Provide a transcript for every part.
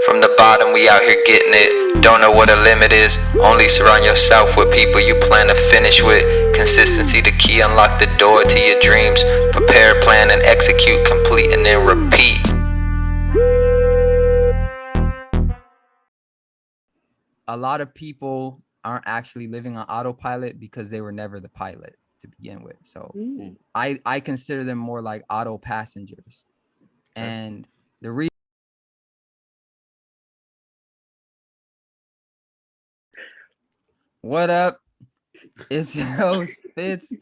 From the bottom, we out here getting it. Don't know what a limit is. Only surround yourself with people you plan to finish with. Consistency the key, unlock the door to your dreams. Prepare, plan, and execute, complete, and then repeat. A lot of people aren't actually living on autopilot because they were never the pilot to begin with. So I consider them more like auto passengers. And the reason. What up? It's your host Fitz,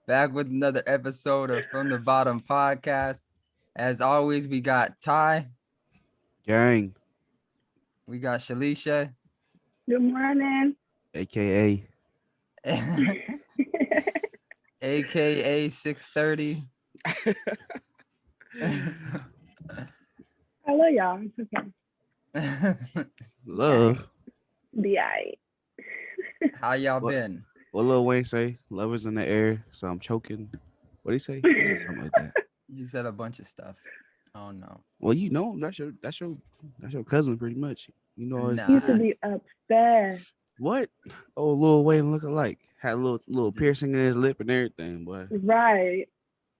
back with another episode of From the Bottom podcast. As always, we got Ty. Gang. We got Shalisha. Good morning. AKA. AKA 630. I love y'all. It's okay. Love. Be alright. How y'all been? What Lil Wayne say? Love is in the air, so I'm choking. What did he say? He said something like that. You said a bunch of stuff. I don't know. Well, you know, that's your cousin pretty much. You know, Nah. He used to be upstairs. what? Oh, Lil Wayne look alike. Had a little piercing in his lip and everything, boy. Right.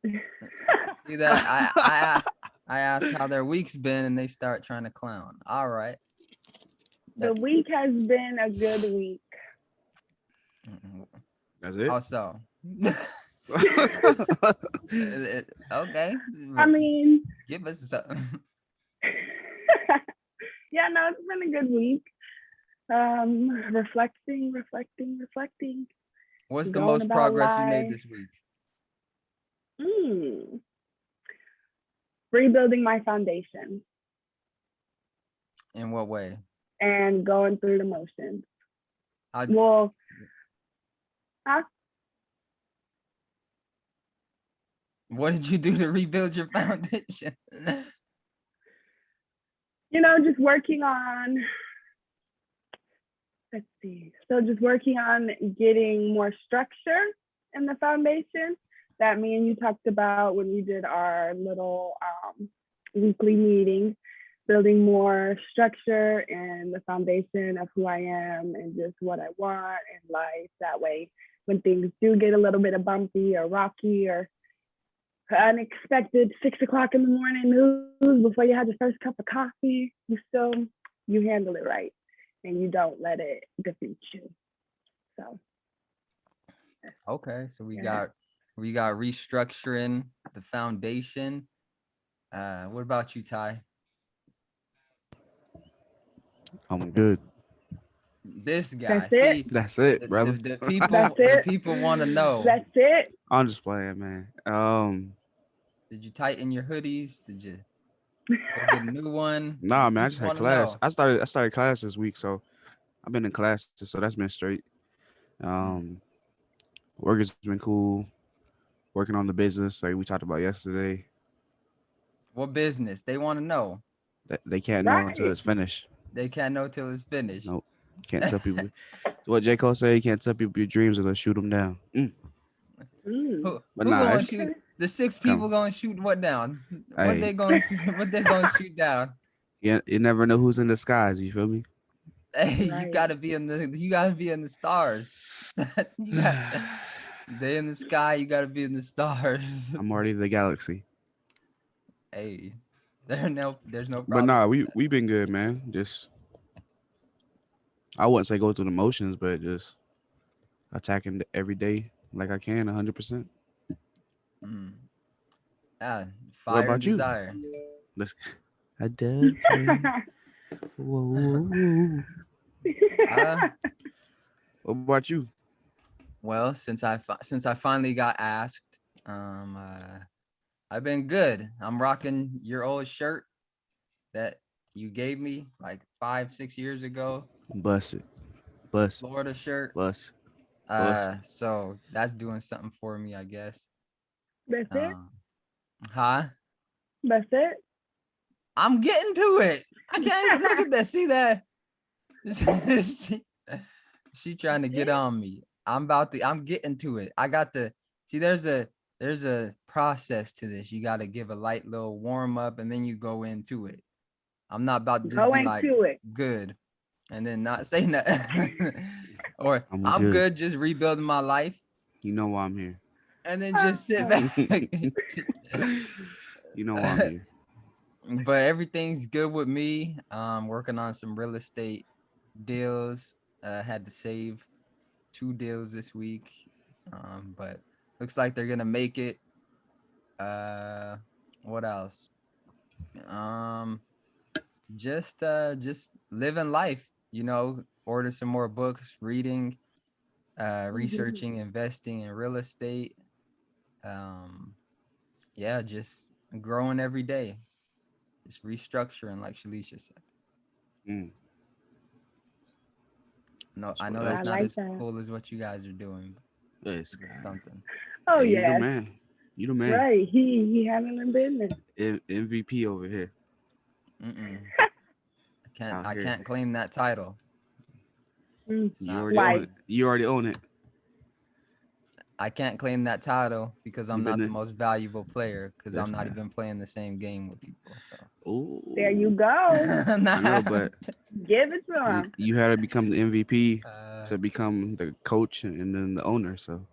See that? I asked how their week's been, and they start trying to clown. All right. The week has been a good week. That's it. Also. Okay. I mean, give us something. yeah, no, it's been a good week. Reflecting. What's the Going most about progress you made life. this week? Rebuilding my foundation In what way? and going through the motions. How- Well, What did you do to rebuild your foundation? just working on, let's see. So just working on getting more structure in the foundation that me and you talked about when we did our little weekly meeting, building more structure and the foundation of who I am and just what I want in life. That way, when things do get a little bit of bumpy or rocky or unexpected 6 o'clock in the morning news before you had your first cup of coffee, you handle it right and you don't let it defeat you. So Okay, so we got restructuring the foundation. What about you, Ty? I'm good. This guy. That's it. See, That's it, brother. the people That's the it. people want to know. that's it. I'm just playing, man. Did you tighten your hoodies? Did you go get a new one? Nah, man. I People just had wanna class. know. I started class this week, so I've been in classes, so that's been straight. Work has been cool. Working on the business, like we talked about yesterday. What business? They want to know. They can't know until Right. it's finished. They can't know till it's finished. Nope. Can't tell people. What J. Cole say, you can't tell people your dreams or they'll shoot them down. Who But who nah, gonna it's- shoot? The six people Come. gonna shoot what down? What Hey. they gonna what they gonna shoot down? You never know who's in the skies. You feel me? Hey, you Right. gotta be in the stars. They in the sky, you gotta be in the stars. I'm already the galaxy. Hey, there's no problem. But nah, with we been good, man. Just I wouldn't say go through the motions, but just attacking every day like I can, 100%. that. What Fire and about you? desire. Let's. I did. Whoa. Uh, What about you? well, since I finally got asked, I've been good. I'm rocking your old shirt that you gave me like 5-6 years ago. Bust it. Bust. Florida shirt. Bust. So that's doing something for me, I guess. That's it. Huh? That's it. I'm getting to it. I can't even look at that. See that? she trying to get on me. I'm getting to it. I got the see. There's a process to this. You got to give a light little warm up, and then you go into it. I'm not about to just Go be like into it. good and then not say nothing. Or I'm I'm good. good just rebuilding my life You know why I'm here. and then just sit back. You know why I'm here. But everything's good with me. Working on some real estate deals. Had to save 2 deals this week. But looks like they're gonna make it. What else? Just living life, order some more books, reading, researching, investing in real estate. Yeah, just growing every day, just restructuring, like Shalisha said. No, I know that's I not like as that. cool as what you guys are doing, but Yes. it's something. Oh Hey, yeah. You the man. Right. He handling business. MVP over here. I can't claim that title. Mm. You Not already Why? own it. You already own it. I can't claim that title because I'm You been not the in- most valuable player because This I'm not guy. even playing the same game with people. So. Ooh. There you go. Yo, but Give it to him. you had to become the MVP to become the coach and then the owner. So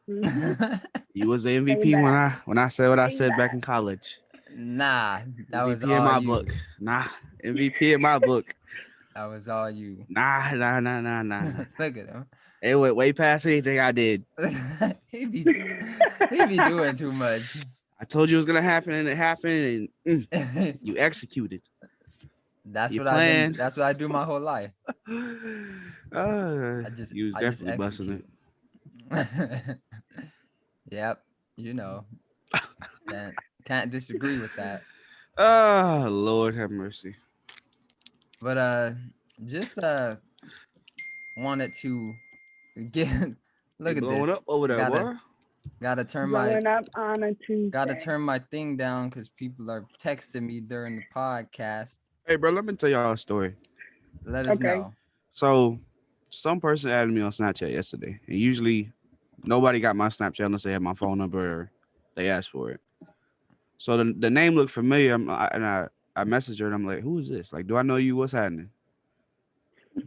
Mhm. you was the Say MVP that. when I said what I Say said back that. in college. Nah, that was MVP in all my you. book. Nah, MVP in my book. That was all you. Nah. Look at him. It went way past anything I did. he be doing too much. I told you it was gonna happen, and it happened, and you executed. That's You what I've been. planned. That's what I do my whole life. You was I just definitely busting execute. Yep, can't disagree with that. Oh, Lord have mercy. But just wanted to get look at Blowing this. up over there, boy. Gotta turn Blowing up on a Tuesday. gotta turn my thing down because people are texting me during the podcast. Hey, bro, let me tell y'all a story. Let us know. So, some person added me on Snapchat yesterday, and usually nobody got my Snapchat unless they have my phone number or they asked for it. So the name looked familiar, and I messaged her, and I'm like, "Who is this? Like, do I know you? What's happening?"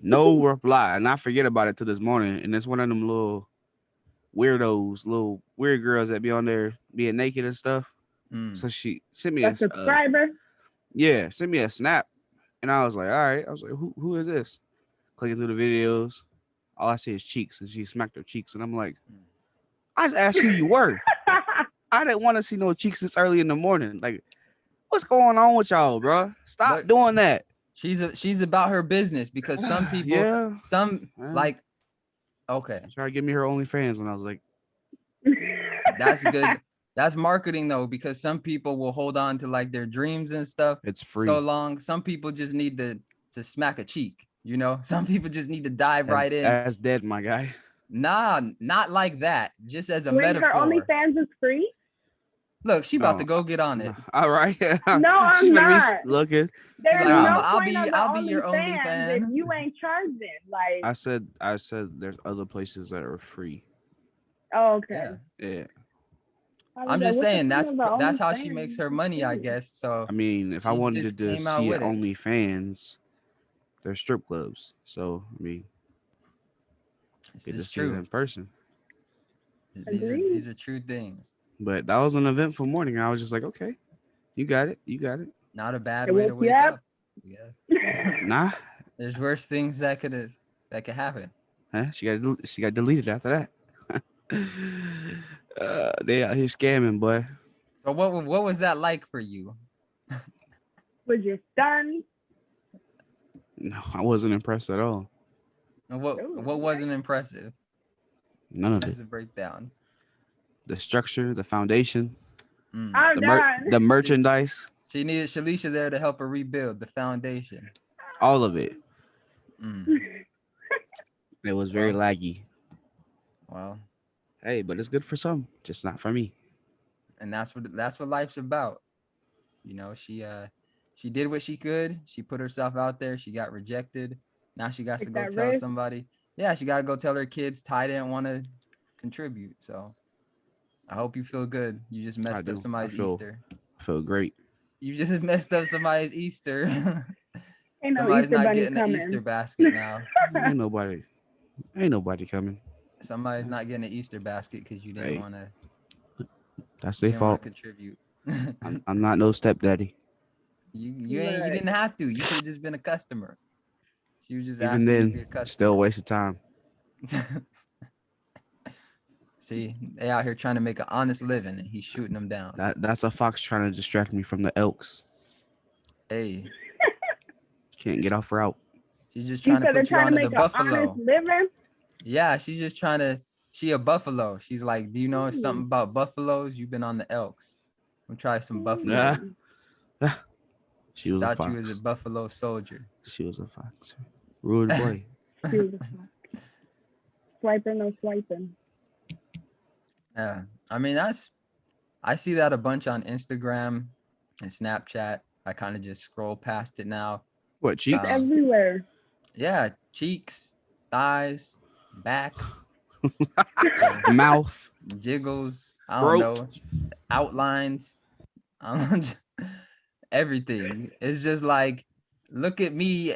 No reply, and I forget about it till this morning. And it's one of them little weirdos, little weird girls that be on there being naked and stuff. So she sent me a subscriber. Sent me a snap, and I was like, all right. I was like, who is this? Clicking through the videos, all I see is cheeks, and she smacked her cheeks, and I'm like, I just asked who you were. I didn't want to see no cheeks this early in the morning. Like, what's going on with y'all, bro? Stop doing that. She's about her business because some people, okay. Try to give me her OnlyFans, and I was like, that's good. That's marketing though, because some people will hold on to like their dreams and stuff. It's free so long. Some people just need to smack a cheek. Some people just need to dive right in. That's dead, my guy. Nah, not like that. Just as a metaphor. Her OnlyFans is free. Look, she about to go get on it. All right. No, I'm not. Looking. There's no point on the I'll be your OnlyFans if you ain't charging. Like I said, there's other places that are free. Oh, okay. Yeah. I'm just saying that's how she makes her money, I guess. So I mean, if I wanted to see OnlyFans, there's strip clubs. So I mean, get to see it in person. These are true things. But that was an eventful morning. I was just like, okay, you got it. Not a bad way to wake up. Yes. Nah. There's worse things that could happen. Huh? She got deleted after that. They out here scamming, boy. So what was that like for you? Was you stunned? No, I wasn't impressed at all. What wasn't impressive? None of it. Just a breakdown. The structure, the foundation, the merchandise. She needed Shalisha there to help her rebuild the foundation. All of it. It was very laggy. Well, hey, but it's good for some, just not for me. And that's what life's about. She did what she could. She put herself out there. She got rejected. Now she got to go tell somebody. Yeah, she got to go tell her kids Ty didn't want to contribute. So I hope you feel good. You just messed up somebody's Easter. I feel great. You just messed up somebody's Easter. Ain't no Somebody's Easter not bunny getting coming. an Easter basket now. Ain't nobody coming. Somebody's not getting an Easter basket because you didn't Hey, want to. That's You their didn't want fault. to contribute. I'm not no stepdaddy. You didn't have to. You could have just been a customer. She was just Even asking you to be then, a customer. still a waste of time. See, they out here trying to make an honest living, and he's shooting them down. That's a fox trying to distract me from the elks. Hey, Can't get off route. she's just She trying to said they're put you trying to onto the make an honest buffalo. living. Yeah, she's just trying to. She a buffalo. She's like, do you know Mm. something about buffaloes? You've been on the elks. We'll try some buffalo. Yeah. She was a Thought fox. you was a buffalo soldier. She was a fox. Rude boy. She was a fuck. Swiping, no swiping. Yeah, I mean I see that a bunch on Instagram and Snapchat. I kind of just scroll past it now. What, cheeks? Everywhere. Yeah, cheeks, thighs, back, Mouth. jiggles. I don't Throat. know, outlines. I don't know, everything. It's just like, look at me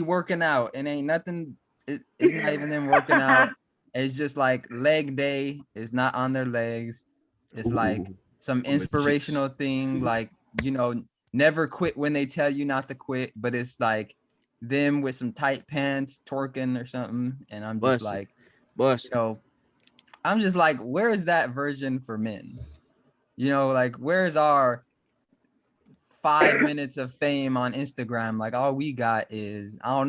working out, and ain't nothing. It's not even them working out. It's just like leg day. It's not on their legs. It's like Ooh, some on the cheeks. inspirational thing, like, never quit when they tell you not to quit, but it's like them with some tight pants twerking or something. And I'm just Bussin'. like, Bust. I'm just like, where is that version for men? Like, where's our 5 minutes of fame on Instagram? Like, all we got is, I don't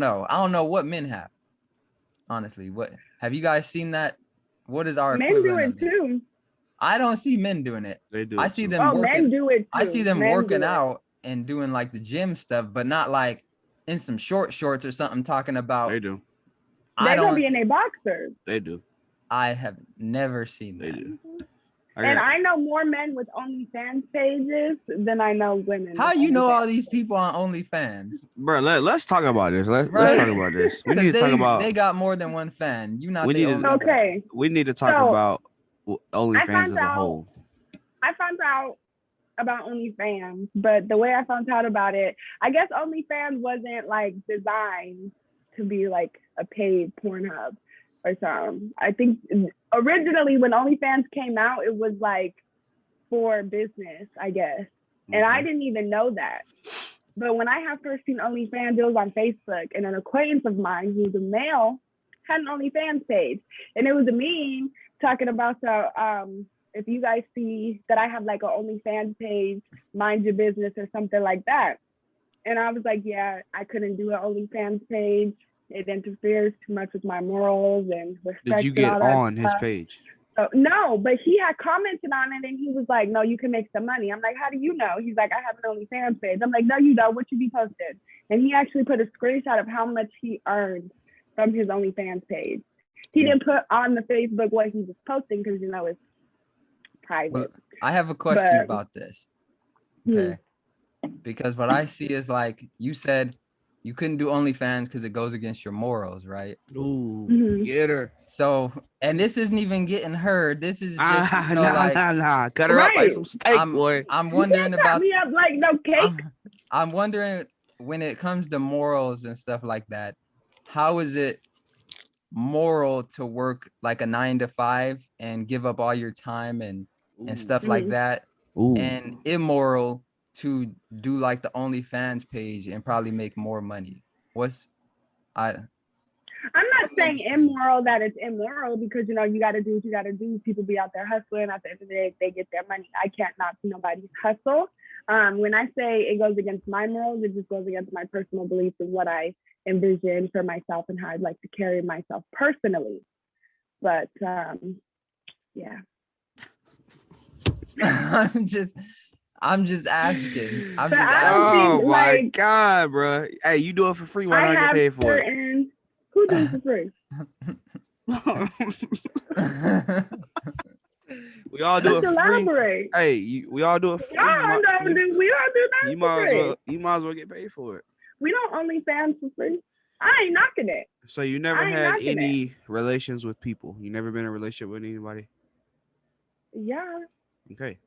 know what men have. Honestly, what have you guys seen that? What is our Men do equivalent it of that? too. I don't see men doing it. They do. I it see too. them Oh, working. men do it too. I see them Men do working it. out and doing like the gym stuff, but not like in some short shorts or something talking about. They do. They gonna be in their boxers. They do. I have never seen They that. do. And I know more men with OnlyFans pages than I know women. How with you know OnlyFans all these pages. people on OnlyFans? Bro, let's talk about this. Let's Right? talk about this. We 'Cause need to talk about. They got more than one fan. You not We the need to- only Okay, We need to talk So, about OnlyFans found as a out- whole. I found out about OnlyFans, but the way I found out about it, I guess OnlyFans wasn't like designed to be like a paid Pornhub or something. I think originally when OnlyFans came out, it was like for business, I guess. And I didn't even know that. But when I had first seen OnlyFans, it was on Facebook, and an acquaintance of mine who's a male had an OnlyFans page, and it was a meme talking about if you guys see that I have like an OnlyFans page, mind your business or something like that. And I was like, yeah, I couldn't do an OnlyFans page. It interferes too much with my morals and respect. Did you get and all that on his stuff. page? No, but he had commented on it and he was like, no, you can make some money. I'm like, how do you know? He's like, I have an OnlyFans page. I'm like, no, you don't. What you be posted? And he actually put a screenshot of how much he earned from his OnlyFans page. He didn't put on the Facebook what he was posting because, it's private. Well, I have a question about this. Okay. Because what I see is like you said you couldn't do OnlyFans because it goes against your morals, right? Ooh, get her. So, and this isn't even getting heard. This is just nah. Cut her up like some steak, boy. I'm wondering about me up like no cake. I'm wondering when it comes to morals and stuff like that, how is it moral to work like a 9 to 5 and give up all your time and stuff like that, and immoral to do like the OnlyFans page and probably make more money? I'm not saying immoral that it's immoral because you got to do what you got to do. People be out there hustling. At the end of the day, they get their money. I can't not see nobody's hustle. When I say it goes against my morals, it just goes against my personal beliefs and what I envision for myself and how I'd like to carry myself personally. But yeah. I'm just asking. Oh my God, bro! Hey, you do it for free. Why not get paid for it? Who does it for free? We all do it for free. Hey, we all do it for free. We all do that. You might as well get paid for it. We don't OnlyFans for free. I ain't knocking it. So you never had any relations with people? You never been in a relationship with anybody? Yeah. Okay.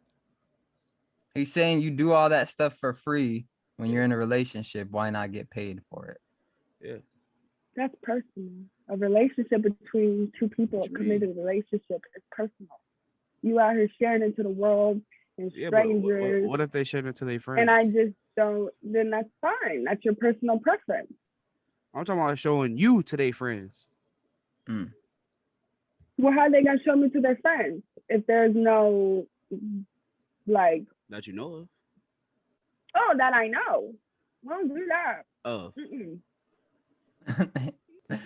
He's saying you do all that stuff for free when you're in a relationship. Why not get paid for it? Yeah. That's personal. A relationship between two people, a What you committed relationship, is personal. You out here sharing it to the world and Yeah, but strangers, what if they share it to their friends? and I just don't. Then that's fine. That's your personal preference. I'm talking about showing you to their friends. Well, how they gonna show me to their friends if there's no like? That you know of. Oh, that I know. I don't do that. Of. Mm-mm.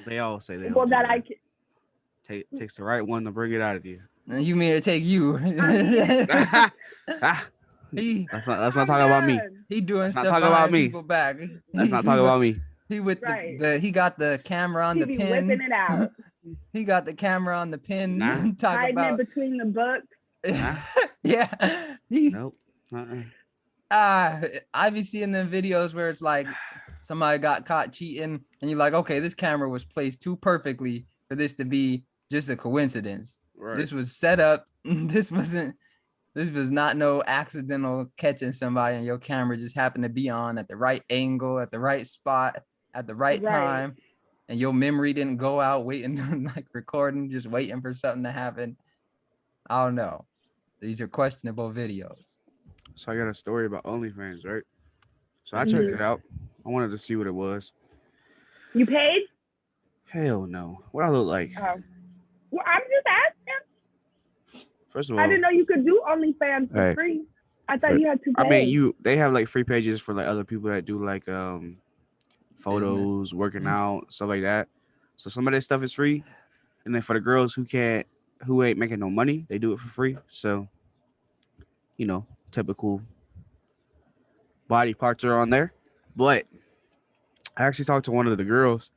They all say they don't Well, do that that. I can. Takes the right one to bring it out of you. You mean to take you? Ah, he let's not talk about me. he doing Let's not stuff talk about behind me. people back. Let's not talk about me. He with Right. he got the camera on He the be pin. whipping it out, He got the camera on the pin. Nah. Talk hiding about it between the books. yeah. He, Nope. Uh-uh. I be seeing them videos where it's like somebody got caught cheating, and you're like, okay, this camera was placed too perfectly for this to be just a coincidence. Right. This was set up. This was not no accidental catching somebody, and your camera just happened to be on at the right angle, at the right spot, at the right time, and your memory didn't go out waiting, like recording, just waiting for something to happen. I don't know. These are questionable videos. So I got a story about OnlyFans, right? So I checked it out. I wanted to see what it was. You paid? Hell no. What I look like? Oh. Well, I'm just asking. First of all, I didn't know you could do OnlyFans for Hey. free. I thought you had to pay. I mean, they have like free pages for like other people that do like photos, working out, stuff like that. So some of that stuff is free, and then for the girls who ain't making no money, they do it for free. So, typical body parts are on there. But I actually talked to one of the girls,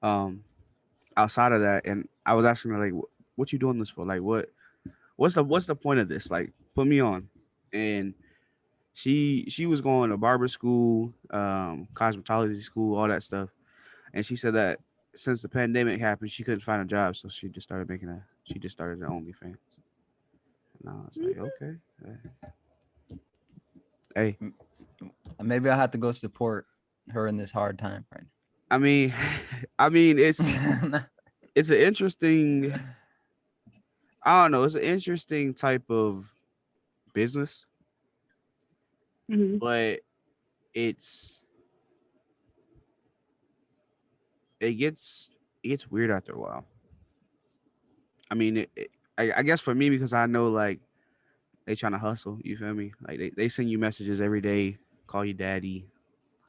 outside of that, and I was asking her like, "What you doing this for? Like, what's the point of this? Like, put me on." And she was going to barber school, cosmetology school, all that stuff. And she said that since the pandemic happened, she couldn't find a job, so she just started her OnlyFans. And I was like, okay. Hey. Maybe I'll have to go support her in this hard time right I mean, it's now. it's an interesting, I don't know, it's an interesting type of business, but it gets weird after a while. I mean, I guess for me, because I know like they trying to hustle, you feel me? Like they send you messages every day, call you daddy,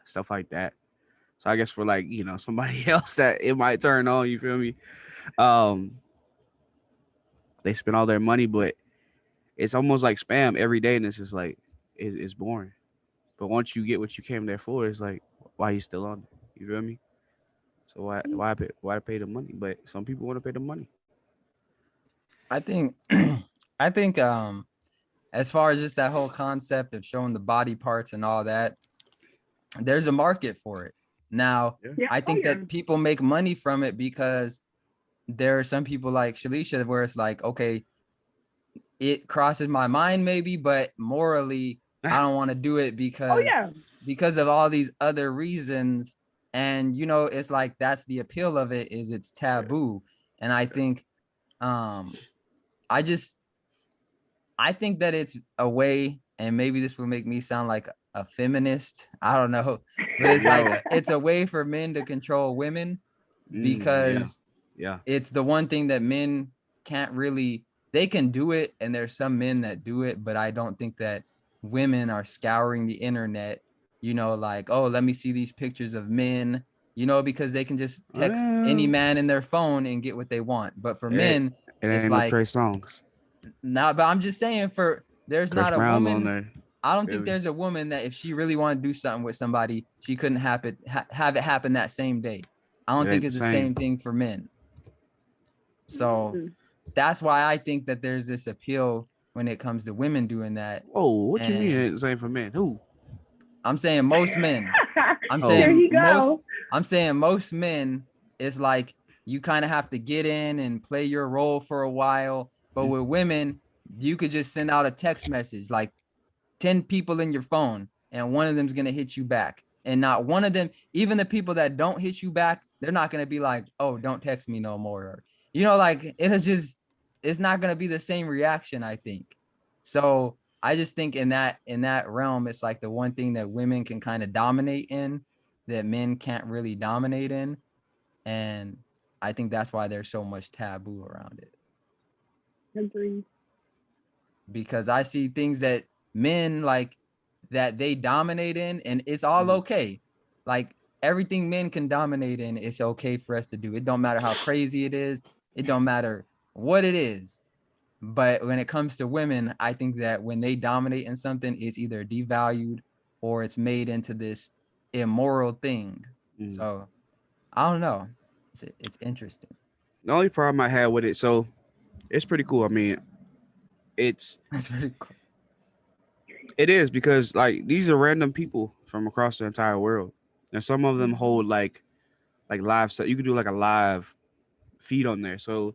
stuff like that. So I guess for like, somebody else that it might turn on, you feel me? They spend all their money, but it's almost like spam every day, and it's just like it's boring. But once you get what you came there for, it's like, why you still on it? You feel me? So why pay the money? But some people want to pay the money. I think as far as just that whole concept of showing the body parts and all that, there's a market for it. Now, I think that people make money from it because there are some people like Shalisha where it's like, okay, it crosses my mind maybe, but morally, I don't want to do it because of all these other reasons. And, it's like, that's the appeal of it, is it's taboo. And I think, I think that it's a way, and maybe this will make me sound like a feminist. I don't know, but it's like it's a way for men to control women because it's the one thing that men can't really. They can do it, and there's some men that do it, but I don't think that women are scouring the internet. Like, oh, let me see these pictures of men. Because they can just text any man in their phone and get what they want. But for men, it's like Trey Songs. But I'm just saying, there's Chris not a Brown's woman. on there. I don't think there's a woman that if she really wanted to do something with somebody, she couldn't have it happen that same day. I don't think it's the same thing for men. So that's why I think that there's this appeal when it comes to women doing that. Oh, what you mean it's the same for men? Who? I'm saying most men. I'm saying most men, it's like you kind of have to get in and play your role for a while. But with women, you could just send out a text message like, 10 people in your phone and one of them's going to hit you back. And not one of them, even the people that don't hit you back, they're not going to be like, oh, don't text me no more. Or, like it's not going to be the same reaction, I think. So I just think in that realm, it's like the one thing that women can kind of dominate in that men can't really dominate in. And I think that's why there's so much taboo around it. Agreed. Because I see things that men like that they dominate in, and it's all okay. Like everything men can dominate in, it's okay for us to do. It don't matter how crazy it is. It don't matter what it is. But when it comes to women, I think that when they dominate in something, it's either devalued or it's made into this immoral thing. So I don't know. It's interesting. The only problem I had with it, so it's pretty cool. I mean, That's pretty cool. It is because like these are random people from across the entire world, and some of them hold like live. So you could do like a live feed on there, so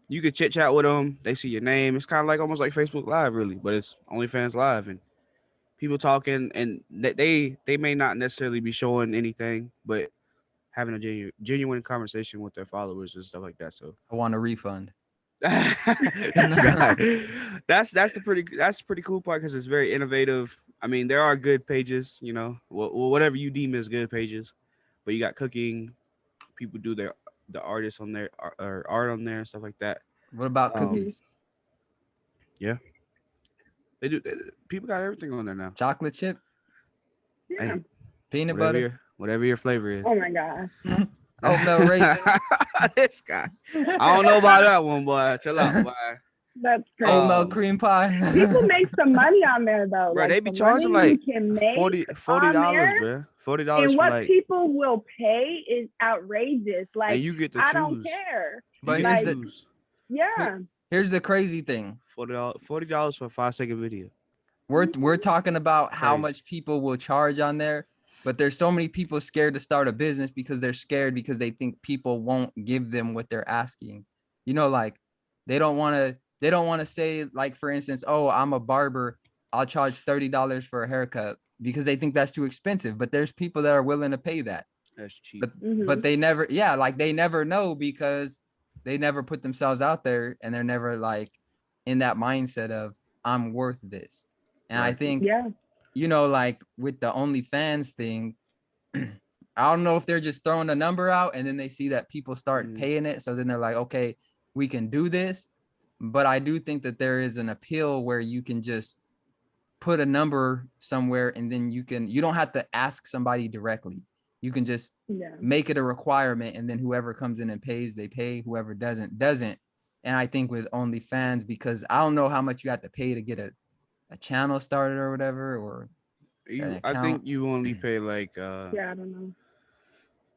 you could chit chat with them. They see your name. It's kind of like almost like Facebook Live, really, but it's OnlyFans Live, and people talking, and they may not necessarily be showing anything, but having a genuine conversation with their followers and stuff like that. So I want a refund. This guy. That's the pretty cool part because it's very innovative. I mean, there are good pages, whatever you deem as good pages, but you got cooking. People do the artists on there or art on there and stuff like that. What about cookies? Yeah, they do. People got everything on there now. Chocolate chip, Yeah. peanut butter, whatever your flavor is. Oh my god. oatmeal raisin, This guy. I don't know about that one, boy. Chill out, boy. That's crazy. oatmeal cream pie. People make some money on there though. Bro, like, they be the charging money like you can make $40, on there, bro. $40 and for what like, people will pay is outrageous. Like, and you get to I choose. don't care. But You here's get to the choose. Yeah. here's the crazy thing. $40 for a 5-second video. We're talking about how Crazy. much people will charge on there, but there's so many people scared to start a business because they're scared because they think people won't give them what they're asking. Like they don't want to say, like, for instance, oh, I'm a barber, I'll charge $30 for a haircut, because they think that's too expensive. But there's people that are willing to pay that. That's cheap. But they never, they never know because they never put themselves out there, and they're never like in that mindset of I'm worth this. And I think, like with the OnlyFans thing, I don't know if they're just throwing a number out and then they see that people start paying it. So then they're like, okay, we can do this. But I do think that there is an appeal where you can just put a number somewhere, and then you don't have to ask somebody directly. You can just make it a requirement, and then whoever comes in and pays, they pay. Whoever doesn't. And I think with OnlyFans, because I don't know how much you have to pay to get a channel started or whatever, or I think you only pay like I don't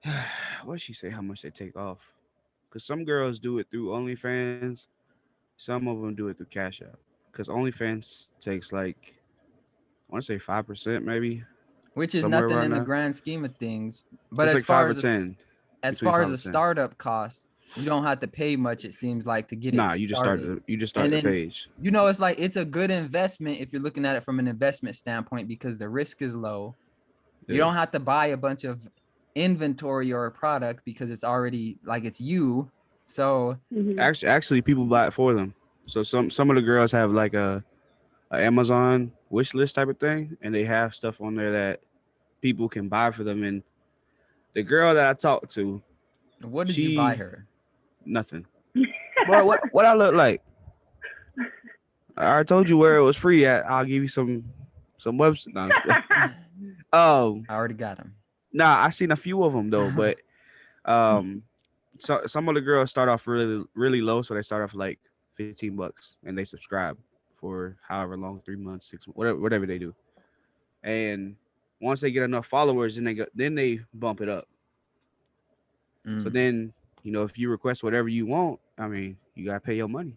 know. What'd she say how much they take off? Because some girls do it through OnlyFans, some of them do it through Cash App. Because OnlyFans takes like, I want to say 5% maybe, which is nothing in the grand scheme of things. But it's as like far 5 or as 10, as far as a startup cost, you don't have to pay much, it seems like, to get it started. You just start the page. It's like, it's a good investment if you're looking at it from an investment standpoint, because the risk is low. You don't have to buy a bunch of inventory or a product because it's already like it's you. So actually people buy it for them. So some of the girls have like a Amazon wish list type of thing, and they have stuff on there that people can buy for them. And the girl that I talked to, what did you buy her? Nothing. Bro, what I look like? I told you where it was free at. I'll give you some website. No, I already got them. Nah, I seen a few of them though, but so some of the girls start off really, really low, so they start off like $15 and they subscribe for however long, 3 months, 6 months, whatever they do. And once they get enough followers, then they bump it up. So then, if you request whatever you want, I mean, you gotta pay your money.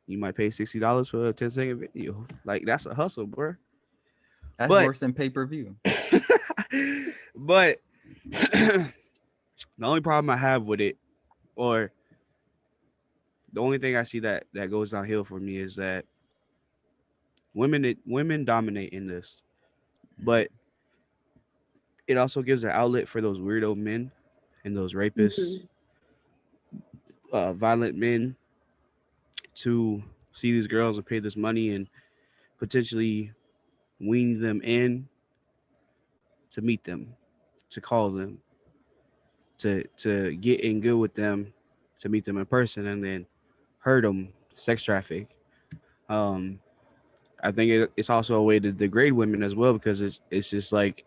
You might pay $60 for a 10-second video. Like, that's a hustle, bro. That's worse than pay-per-view. But the only problem I have with it, or the only thing I see that goes downhill for me, is that women dominate in this, but it also gives an outlet for those weirdo men and those rapists, violent men to see these girls and pay this money and potentially wean them in to meet them, to call them, to get in good with them, to meet them in person, and then hurt them, sex traffic. Um, I think it's also a way to degrade women as well, because it's just like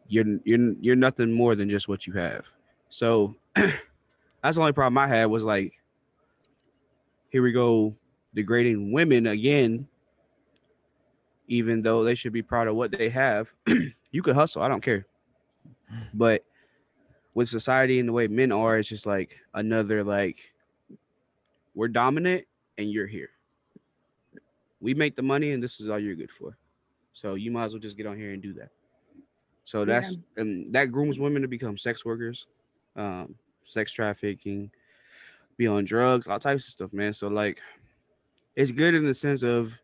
you're nothing more than just what you have. So that's the only problem I had was like, here we go degrading women again, even though they should be proud of what they have. You could hustle, I don't care. But with society and the way men are, it's just like another like, we're dominant and you're here. We make the money and this is all you're good for. So you might as well just get on here and do that. So that's and that grooms women to become sex workers, sex trafficking, be on drugs, all types of stuff, man. So like, it's good in the sense of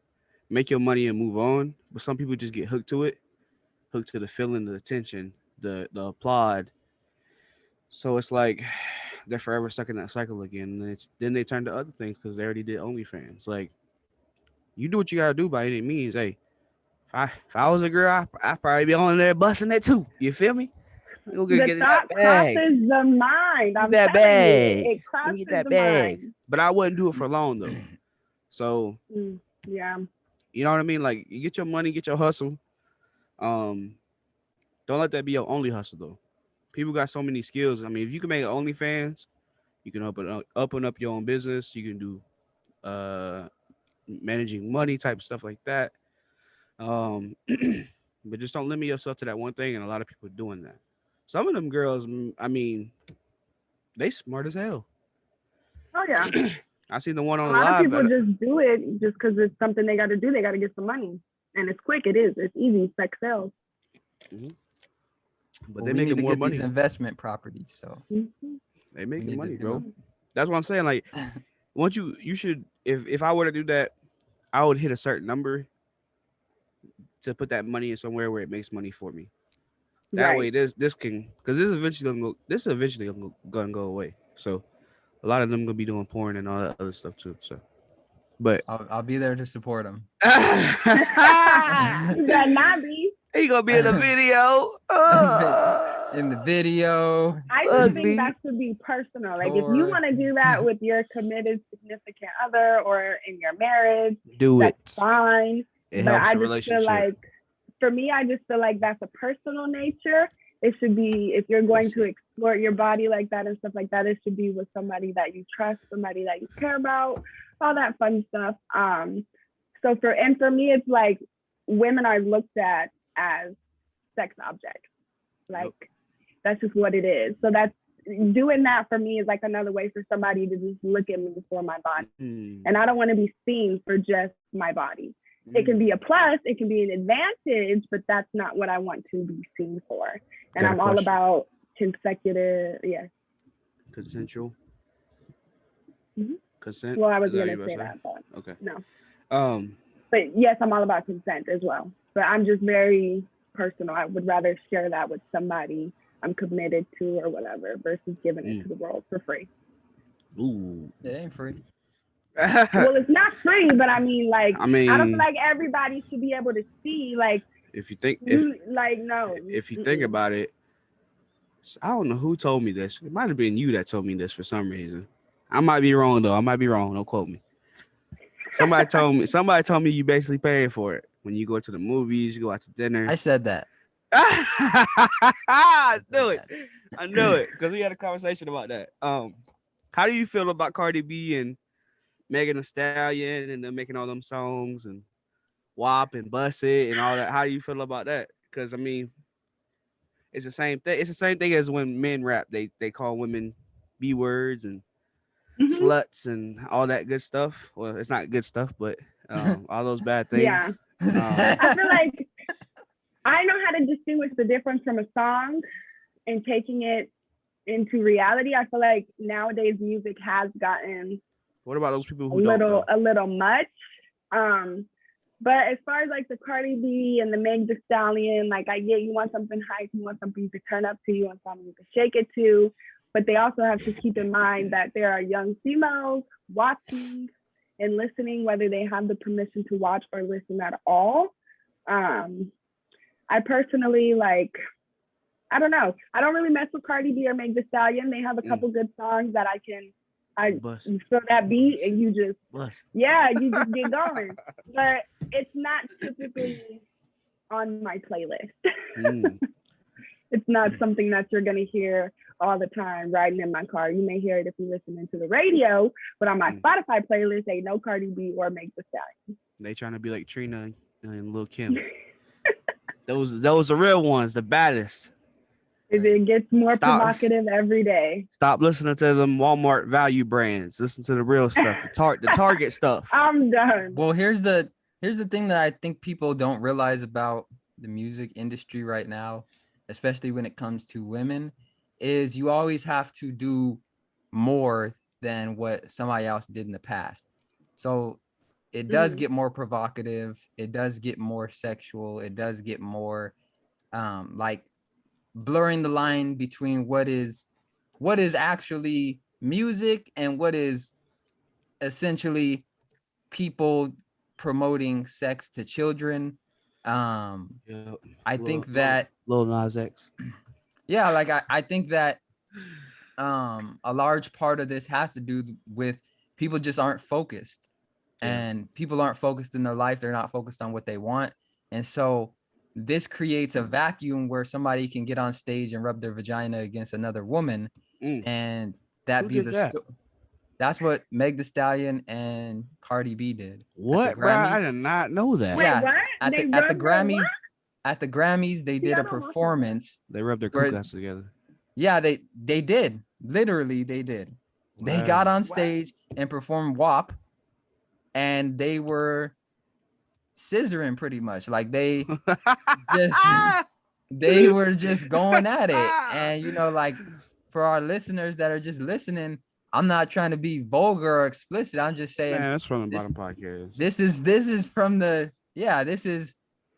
make your money and move on, but some people just get hooked to it, hooked to the feeling, the attention, the applaud. So it's like they're forever stuck in that cycle again. And then they turn to other things because they already did OnlyFans. Like, you do what you gotta do by any means. Hey, if I was a girl, I'd probably be on there busting it too. You feel me? The thought crosses the mind. I'm that telling bag. you, it crosses that the bag. mind. But I wouldn't do it for long though. So yeah, you know what I mean? Like, you get your money, get your hustle. Don't let that be your only hustle though. People got so many skills. I mean, if you can make an OnlyFans, you can open up your own business. You can do managing money type stuff like that. But just don't limit yourself to that one thing. And a lot of people are doing that. Some of them girls, I mean, they smart as hell. Oh yeah. I seen the one on a lot live. of people just do it just because it's something they got to do. They got to get some money, and it's quick. It is. It's easy. Sex sells. Mm-hmm. But well, they we making need to more get money. these investment properties. So they making money, to, bro. That's what I'm saying. Like, once you should, if I were to do that, I would hit a certain number to put that money in somewhere where it makes money for me. That way, this can, because this eventually gonna go away. So a lot of them gonna be doing porn and all that other stuff too. So, but I'll be there to support them. That not be. He gonna be in the video. In the video. I just think that should be personal. Like, if you want to do that with your committed significant other or in your marriage, that's fine. It but helps I the just feel like, for me, I just feel like that's a personal nature. It should be, if you're going to explore your body like that and stuff like that, it should be with somebody that you trust, somebody that you care about, all that fun stuff. So for me, it's like women are looked at as sex objects. Like, that's just what it is. So that's, doing that for me is like another way for somebody to just look at me for my body. And I don't want to be seen for just my body. It can be a plus, it can be an advantage, but that's not what I want to be seen for. And I'm all about consecutive, consensual. Consent. Well, I was gonna say that, but okay. No. But yes, I'm all about consent as well. But I'm just very personal. I would rather share that with somebody I'm committed to or whatever versus giving it to the world for free. Ooh, it ain't free. Well, it's not free, but I mean, I don't feel like everybody should be able to see. Like, if you think, no. If you think about it, I don't know who told me this. It might have been you that told me this for some reason. I might be wrong though. I might be wrong. Don't quote me. Somebody told me. Somebody told me you basically paying for it when you go to the movies, you go out to dinner. I said that. I knew it because we had a conversation about that. How do you feel about Cardi B and Megan Thee Stallion and them making all them songs and WAP and Bust It and all that? How do you feel about that? Because I mean, it's the same thing. It's the same thing as when men rap. They call women B words and sluts and all that good stuff. Well, it's not good stuff, but all those bad things. Yeah. I feel like I know how to distinguish the difference from a song and taking it into reality. I feel like nowadays music has gotten what about those people who a little much. But as far as like the Cardi B and the Meg Thee Stallion, like I get you want something hype, you want something to turn up to, you want something to shake it to. But they also have to keep in mind that there are young females watching and listening, whether they have the permission to watch or listen at all. I personally I don't know. I don't really mess with Cardi B or Meg Thee Stallion. They have a couple good songs that you feel that beat and you just you just get going. But it's not typically on my playlist. It's not something that you're gonna hear all the time riding in my car. You may hear it if you're listening to the radio, but on my Spotify playlist ain't no Cardi B or Meg Thee Stallion. They trying to be like Trina and Lil Kim. Those are real ones, the baddest. It gets more provocative every day. Stop listening to them Walmart value brands. Listen to the real stuff, the Target stuff. I'm done. Well, here's the thing that I think people don't realize about the music industry right now, especially when it comes to women, is you always have to do more than what somebody else did in the past. So it does get more provocative. It does get more sexual. It does get more like blurring the line between what is actually music and what is essentially people promoting sex to children. I think that Lil Nas X. Yeah, like I think that a large part of this has to do with people just aren't focused, and people aren't focused in their life. They're not focused on what they want, and so this creates a vacuum where somebody can get on stage and rub their vagina against another woman, and that be the that's what Meg Thee Stallion and Cardi B did. What, bro? I did not know that. Wait, Yeah, what? at the Grammys. At the Grammys, they did a performance. They rubbed their cookies together. Yeah, they did. Literally, they did. Wow. They got on stage and performed WAP, and they were scissoring pretty much. Like they were just going at it. And you know, like for our listeners that are just listening, I'm not trying to be vulgar or explicit. I'm just saying, that's from the bottom podcast. This is from the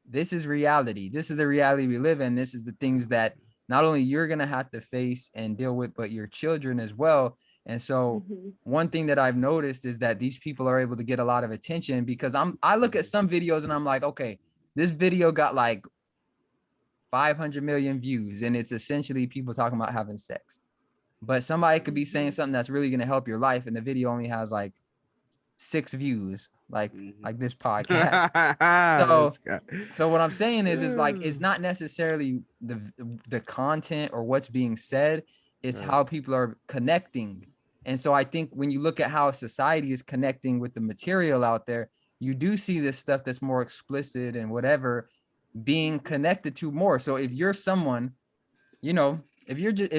this is reality. This is the reality we live in. This is the things that not only you're going to have to face and deal with, but your children as well. And so one thing that I've noticed is that these people are able to get a lot of attention because I look at some videos and I'm like, okay, this video got like 500 million views and it's essentially people talking about having sex. But somebody could be saying something that's really going to help your life and the video only has like 6 views, like this podcast. So what I'm saying is like it's not necessarily the content or what's being said, it's how people are connecting. And so I think when you look at how society is connecting with the material out there, you do see this stuff that's more explicit and whatever being connected to more. So if you're someone, you know, if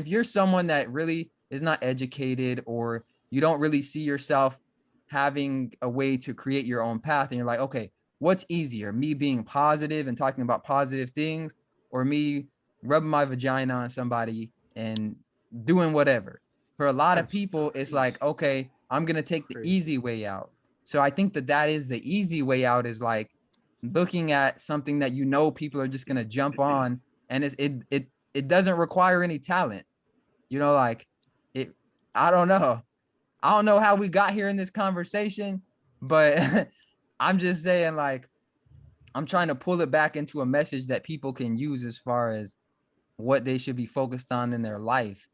you're someone that really is not educated or you don't really see yourself having a way to create your own path and you're like, okay, what's easier, me being positive and talking about positive things or me rubbing my vagina on somebody and doing whatever? For a lot of people, it's like, okay, I'm going to take the easy way out. So I think that is the easy way out, is like looking at something that, you know, people are just going to jump on, and it doesn't require any talent, you know, like I don't know how we got here in this conversation, but I'm just saying, like, I'm trying to pull it back into a message that people can use as far as what they should be focused on in their life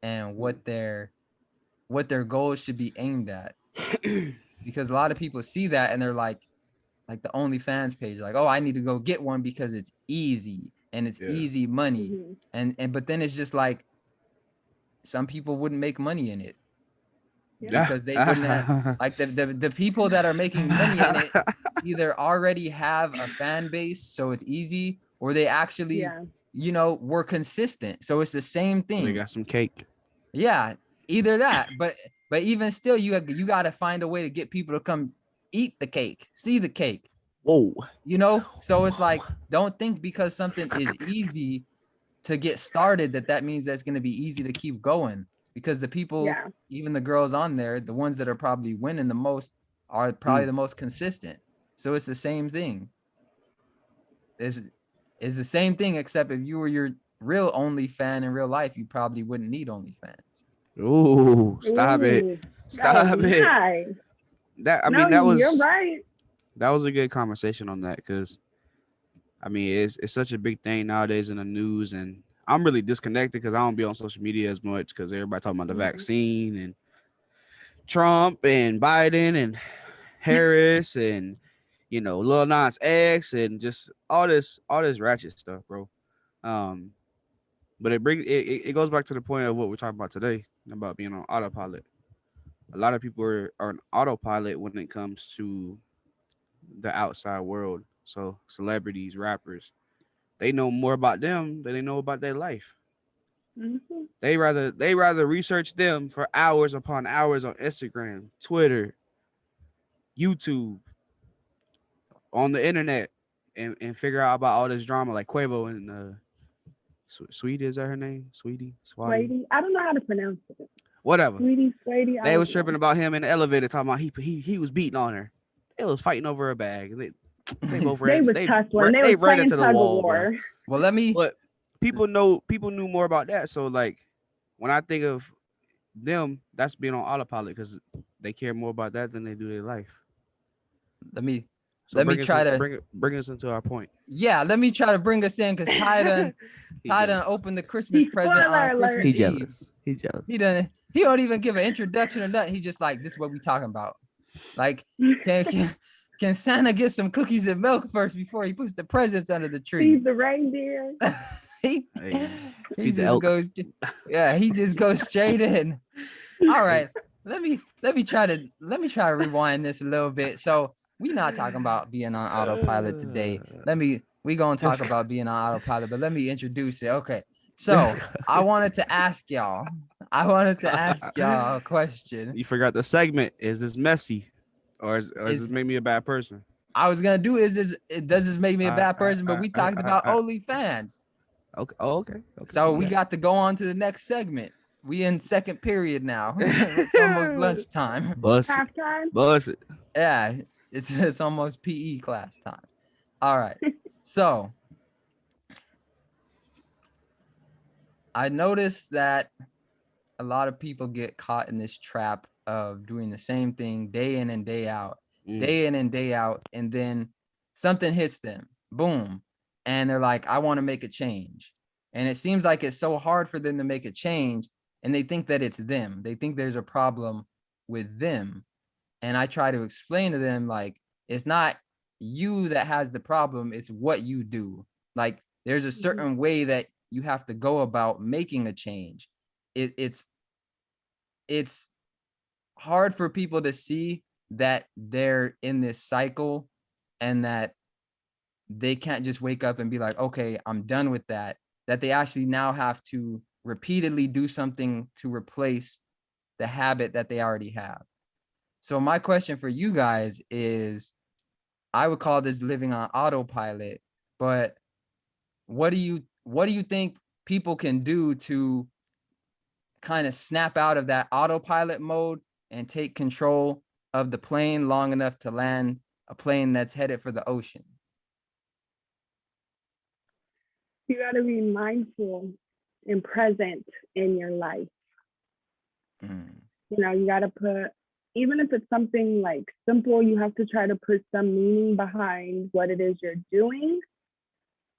and what their goals should be aimed at. Because a lot of people see that and they're like the OnlyFans page, like, oh, I need to go get one because it's easy and it's easy money. And but then it's just like, some people wouldn't make money in it because they wouldn't have, like the people that are making money in it either already have a fan base, so it's easy, or they actually you know, were consistent, so it's the same thing. They got some cake. Yeah, either that, but even still, you got to find a way to get people to come eat the cake, see the cake. Whoa, you know, so it's like, don't think because something is easy to get started that means that's going to be easy to keep going, because the people, even the girls on there, the ones that are probably winning the most, are probably the most consistent. So it's the same thing. It's the same thing, except if you were your real only fan in real life, you probably wouldn't need OnlyFans. Ooh, stop it. Ooh, Stop that was it. nice. That No, that you're was right. a good conversation on that, because I mean it's such a big thing nowadays in the news, and I'm really disconnected because I don't be on social media as much because everybody talking about the Mhm. vaccine and Trump and Biden and Harris and Lil Nas X and just all this ratchet stuff, bro. Um, but it goes back to the point of what we're talking about today about being on autopilot. A lot of people are on autopilot when it comes to the outside world. So celebrities, rappers, they know more about them than they know about their life. Mhm. They rather research them for hours upon hours on Instagram, Twitter, YouTube, on the internet, and figure out about all this drama like Quavo and Sweetie, is that her name? Sweetie, Swati, Sweetie, I don't know how to pronounce it. whatever. Sweetie, Sweetie, I They was don't tripping know. about him in the elevator, talking about he was beating on her. They was fighting over a bag. They both They ran. was tussling. They They was ran playing into the tug of wall, bro. war. Well, let me But people knew more about that. So like when I think of them, that's being on autopilot because they care more about that than they do their life. let me So let me bring us try to bring us into our point. let me try to bring us in, because He Ty done jealous. opened the Christmas present on Spoiler alert. Christmas He Eve. jealous. He jealous. He don't even give an introduction or nothing. He just like, this is what we talking about. Like, can Santa get some cookies and milk first before he puts the presents under the tree? Feed the reindeer. he Hey, he feed the just elk. goes, he just goes straight in. All right, let me try to rewind this a little bit. So we not talking about being on autopilot today. We gonna talk about being on autopilot, but let me introduce it. Okay, so I wanted to ask y'all a question. You forgot the segment. Is this messy, or is Is this make me a bad person? I was gonna do does this make me a bad person? But we talked about OnlyFans. Okay. Oh, okay. Okay. So we Yeah. got to go on to the next segment. We in second period now. It's almost lunchtime. Bust it. Halftime. Bust it. Yeah, it's almost PE class time. All right. So I noticed that a lot of people get caught in this trap of doing the same thing day in and day out, and then something hits them. Boom. And they're like, I want to make a change. And it seems like it's so hard for them to make a change, and they think that it's them. They think there's a problem with them. And I try to explain to them, like, it's not you that has the problem, it's what you do. Like, there's a certain way that you have to go about making a change. It's hard for people to see that they're in this cycle, and that they can't just wake up and be like, okay, I'm done with that. That they actually now have to repeatedly do something to replace the habit that they already have. So my question for you guys is, I would call this living on autopilot, but what do you think people can do to kind of snap out of that autopilot mode and take control of the plane long enough to land a plane that's headed for the ocean? You got to be mindful and present in your life. You got to put, even if it's something like simple, you have to try to put some meaning behind what it is you're doing,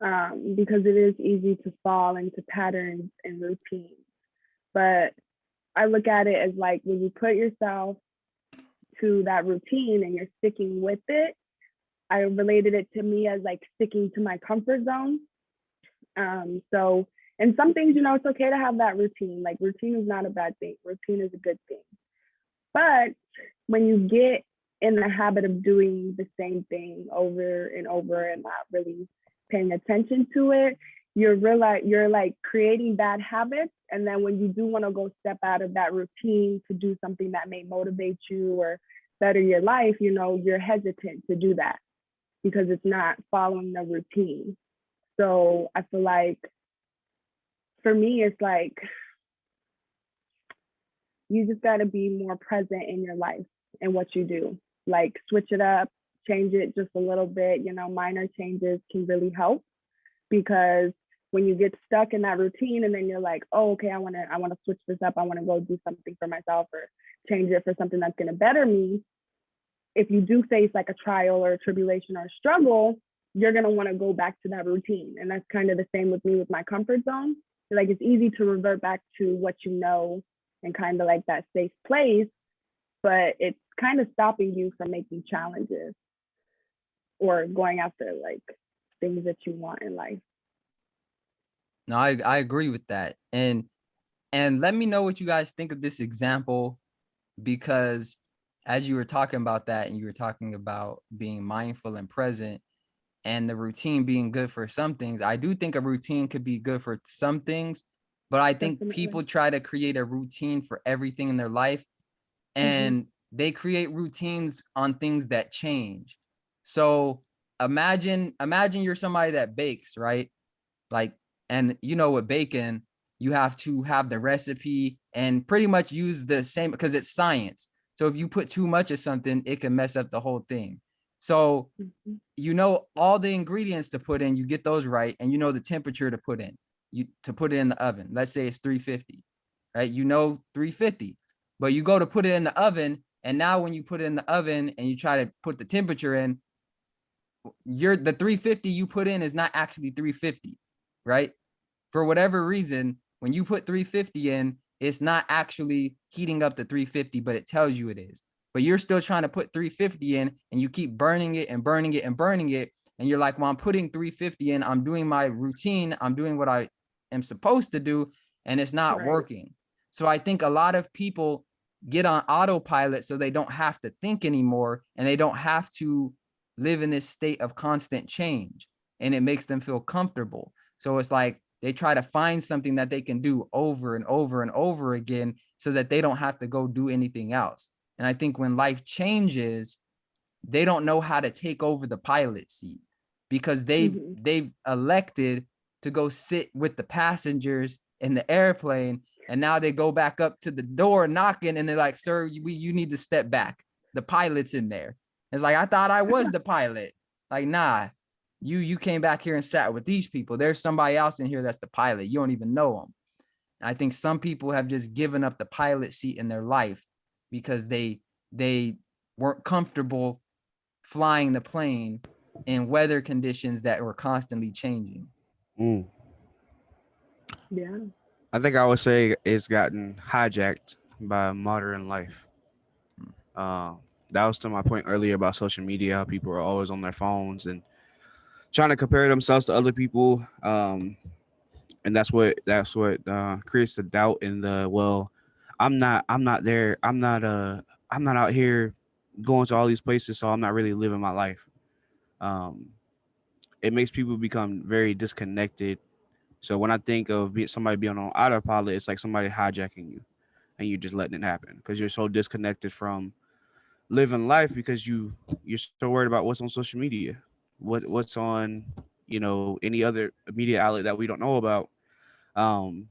because it is easy to fall into patterns and routines. But I look at it as like, when you put yourself to that routine and you're sticking with it, I related it to me as like sticking to my comfort zone. So, and some things, it's okay to have that routine. Like, routine is not a bad thing. Routine is a good thing. But when you get in the habit of doing the same thing over and over and not really paying attention to it, you're like creating bad habits. And then when you do want to go step out of that routine to do something that may motivate you or better your life, you're hesitant to do that because it's not following the routine. So I feel like for me, it's like, you just got to be more present in your life and what you do. Like, switch it up, change it just a little bit. Minor changes can really help, because when you get stuck in that routine and then you're like, oh, okay, I want to switch this up. I want to go do something for myself or change it for something that's going to better me. If you do face like a trial or a tribulation or a struggle, you're going to want to go back to that routine. And that's kind of the same with me with my comfort zone. Like, it's easy to revert back to what you know and kind of like that safe place, but it's kind of stopping you from making challenges or going after like things that you want in life. No, I agree with that. And let me know what you guys think of this example, because as you were talking about that and you were talking about being mindful and present and the routine being good for some things, I do think a routine could be good for some things, but I think people try to create a routine for everything in their life, and they create routines on things that change. So imagine you're somebody that bakes, right? Like, and with bacon, you have to have the recipe and pretty much use the same, because it's science. So if you put too much of something, it can mess up the whole thing. So all the ingredients to put in, you get those right, and the temperature to put in. To put it in the oven. Let's say it's 350, right? 350, but you go to put it in the oven, and now when you put it in the oven and you try to put the temperature in, the 350 you put in is not actually 350, right? For whatever reason, when you put 350 in, it's not actually heating up to 350, but it tells you it is. But you're still trying to put 350 in, and you keep burning it and burning it and burning it. And you're like, well, I'm putting 350 in. I'm doing my routine. I'm doing what I am supposed to do, and it's not working. So I think a lot of people get on autopilot so they don't have to think anymore, and they don't have to live in this state of constant change, and it makes them feel comfortable. So it's like they try to find something that they can do over and over and over again so that they don't have to go do anything else. And I think when life changes, they don't know how to take over the pilot seat, because they've elected to go sit with the passengers in the airplane, and now they go back up to the door knocking, and they're like, sir, you need to step back. The pilot's in there. It's like, I thought I was the pilot. Like, nah, you came back here and sat with these people. There's somebody else in here that's the pilot. You don't even know them. And I think some people have just given up the pilot seat in their life because they weren't comfortable flying the plane in weather conditions that were constantly changing. Yeah. I think I would say it's gotten hijacked by modern life. That was to my point earlier about social media, how people are always on their phones and trying to compare themselves to other people. And that's what creates the doubt in I'm not there. I'm not out here going to all these places, so I'm not really living my life. It makes people become very disconnected. So when I think of somebody being on autopilot, it's like somebody hijacking you, and you're just letting it happen because you're so disconnected from living life, because you're so worried about what's on social media, what's on any other media outlet that we don't know about, and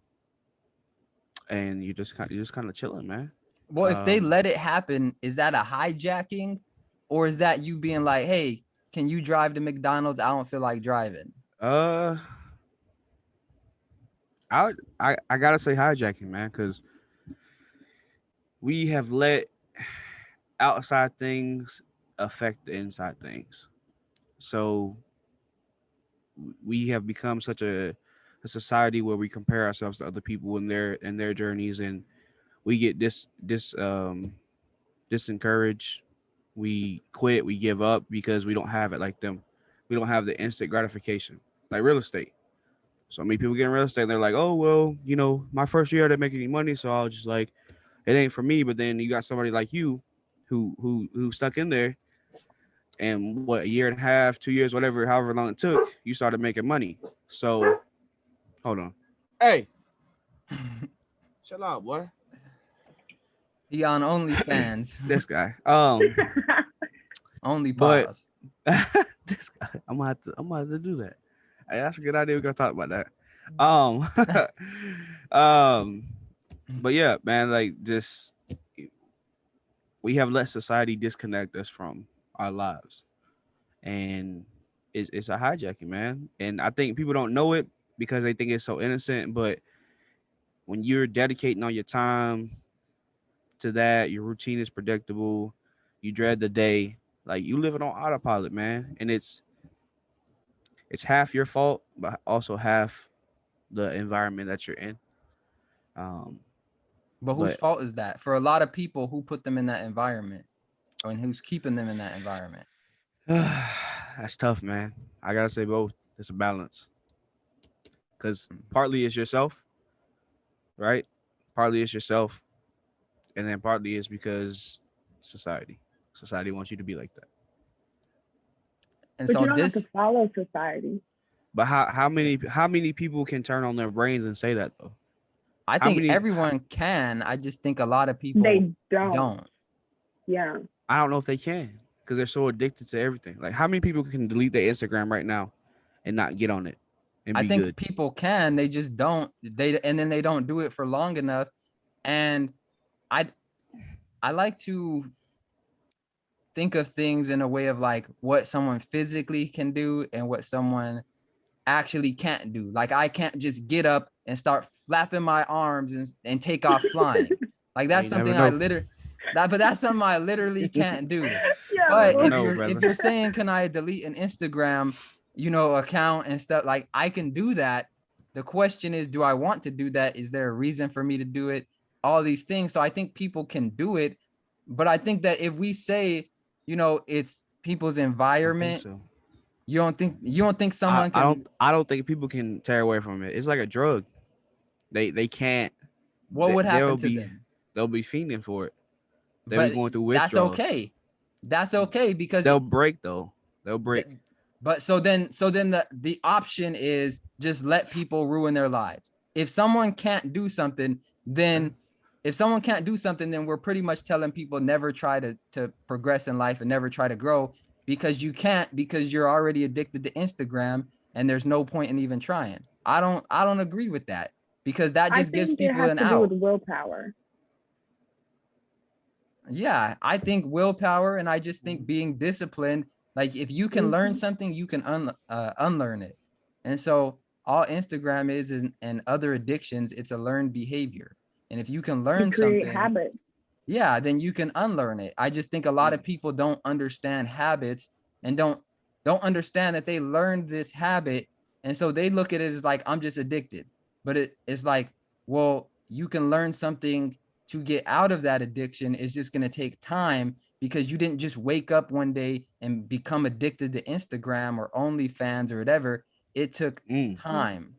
you're just kind of chilling, man. Well, if they let it happen, is that a hijacking, or is that you being like, hey, can you drive to McDonald's? I don't feel like driving. I gotta say hijacking, man, because we have let outside things affect the inside things. So we have become such a society where we compare ourselves to other people in their journeys, and we get disencouraged. We quit, we give up because we don't have it like them. We don't have the instant gratification like real estate. So many people get in real estate and they're like, oh well, my first year I didn't make any money, so I'll just like, it ain't for me. But then you got somebody like you who stuck in there, and what, a year and a half, 2 years, however long it took, you started making money. So hold on. Hey, chill out, boy. He on OnlyFans. This guy. Only but pause. this guy, I'm gonna have to do that. Hey, that's a good idea. We're gonna talk about that. But yeah, man, like, just we have let society disconnect us from our lives. and it's a hijacking, man. And I think people don't know it because they think it's so innocent. But when you're dedicating all your time to that, your routine is predictable. You dread the day, like you living on autopilot, man. And it's half your fault, but also half the environment that you're in. Um, But whose but fault is that? For a lot of people, who put them in that environment, and who's keeping them in that environment? that's tough, man. I gotta say both. It's a balance because partly it's yourself, right? Partly it's yourself, and then partly it's because society. Society wants you to be like that. And But so you don't have to this, follow society. But how many people can turn on their brains and say that though? I How think many? everyone can. I just think a lot of people They don't. don't. Yeah. I don't know if they can because they're so addicted to everything. Like how many people can delete their Instagram right now and not get on it and I be think good? people can. They just don't. And then they don't do it for long enough. And I I like to think of things in a way of like what someone physically can do and what someone actually can't do. Like I can't just get up and start flapping my arms and take off flying. Like that's You never something I know. literally but that's something I literally can't do. Yeah. But Never if know, you're brother. saying can I delete an Instagram, account and stuff, like I can do that. The question is, do I want to do that? Is there a reason for me to do it? All these things. So I think people can do it, but I think that if we say, it's people's I don't think environment, so. you don't think someone can. I don't think people can tear away from it. It's like a drug. They can't. What would happen They'll to be them? they'll be fiending for it. They'll be But going through that's withdrawals. okay. That's okay because They'll break though. They'll break. but so then the option is just let people ruin their lives. If someone can't do something, then we're pretty much telling people never try to progress in life and never try to grow because you can't, because you're already addicted to Instagram and there's no point in even trying. I don't agree with that because that I just gives think it people has an to do with out. willpower. Yeah, I think willpower, and I just think being disciplined. Like if you can learn Mhm. something, you can unlearn it. And so all Instagram is and other addictions, it's a learned behavior. And if you can You learn create something, habits. yeah, then you can unlearn it. I just think a lot of people don't understand habits and don't understand that they learned this habit. And so they look at it as like, I'm just addicted. But it's like, well, you can learn something to get out of that addiction. It's just going to take time because you didn't just wake up one day and become addicted to Instagram or OnlyFans or whatever. It took Mm. time.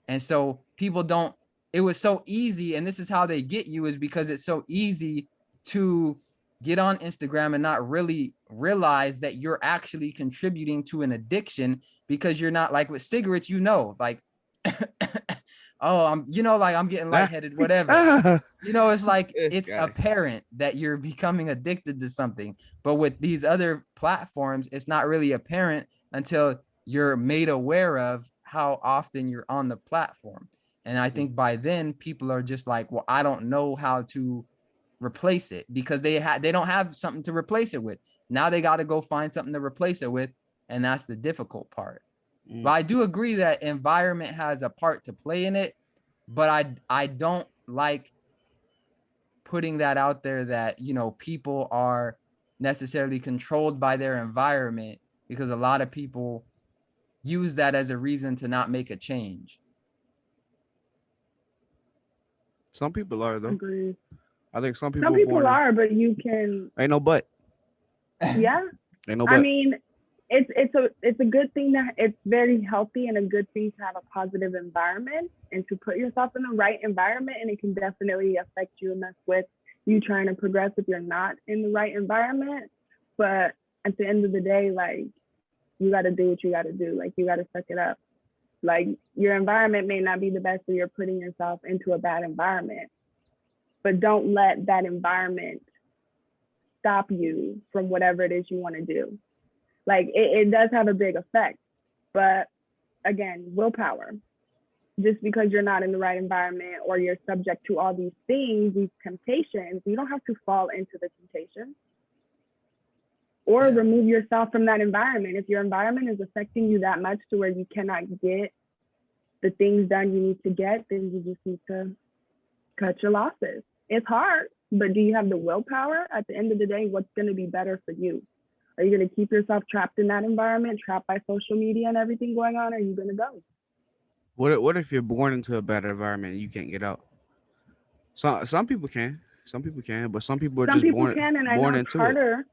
And so people don't, it was so easy. And this is how they get you, is because it's so easy to get on Instagram and not really realize that you're actually contributing to an addiction, because you're not, like with cigarettes, like, oh, like I'm getting lightheaded, whatever. It's like This it's guy. apparent that you're becoming addicted to something. But with these other platforms, it's not really apparent until you're made aware of how often you're on the platform. And I think by then people are just like, well, I don't know how to replace it, because they don't have something to replace it with. Now they got to go find something to replace it with, and that's the difficult part. But I do agree that environment has a part to play in it, but I don't like putting that out there that people are necessarily controlled by their environment, because a lot of people use that as a reason to not make a change. Some people are though. Agree. I think some Some people people born. are, but you can. Ain't no but. Yeah. Ain't no I but. mean, it's a good thing that it's very healthy and a good thing to have a positive environment and to put yourself in the right environment, and it can definitely affect you and mess with you trying to progress if you're not in the right environment. But at the end of the day, like, you got to do what you got to do. Like, you got to suck it up. Like, your environment may not be the best, so you're putting yourself into a bad environment, but don't let that environment stop you from whatever it is you want to do. Like, it does have a big effect, but again, willpower. Just because you're not in the right environment or you're subject to all these things, these temptations, you don't have to fall into the temptation. or remove yourself from that environment. If your environment is affecting you that much to where you cannot get the things done you need to get, then you just need to cut your losses. It's hard, but do you have the willpower? At the end of the day, what's going to be better for you? Are you going to keep yourself trapped in that environment, trapped by social media and everything going on? Or are you going to go? What if you're born into a bad environment and you can't get out? Some people can, but some people are Some just people can, and I know it's into harder.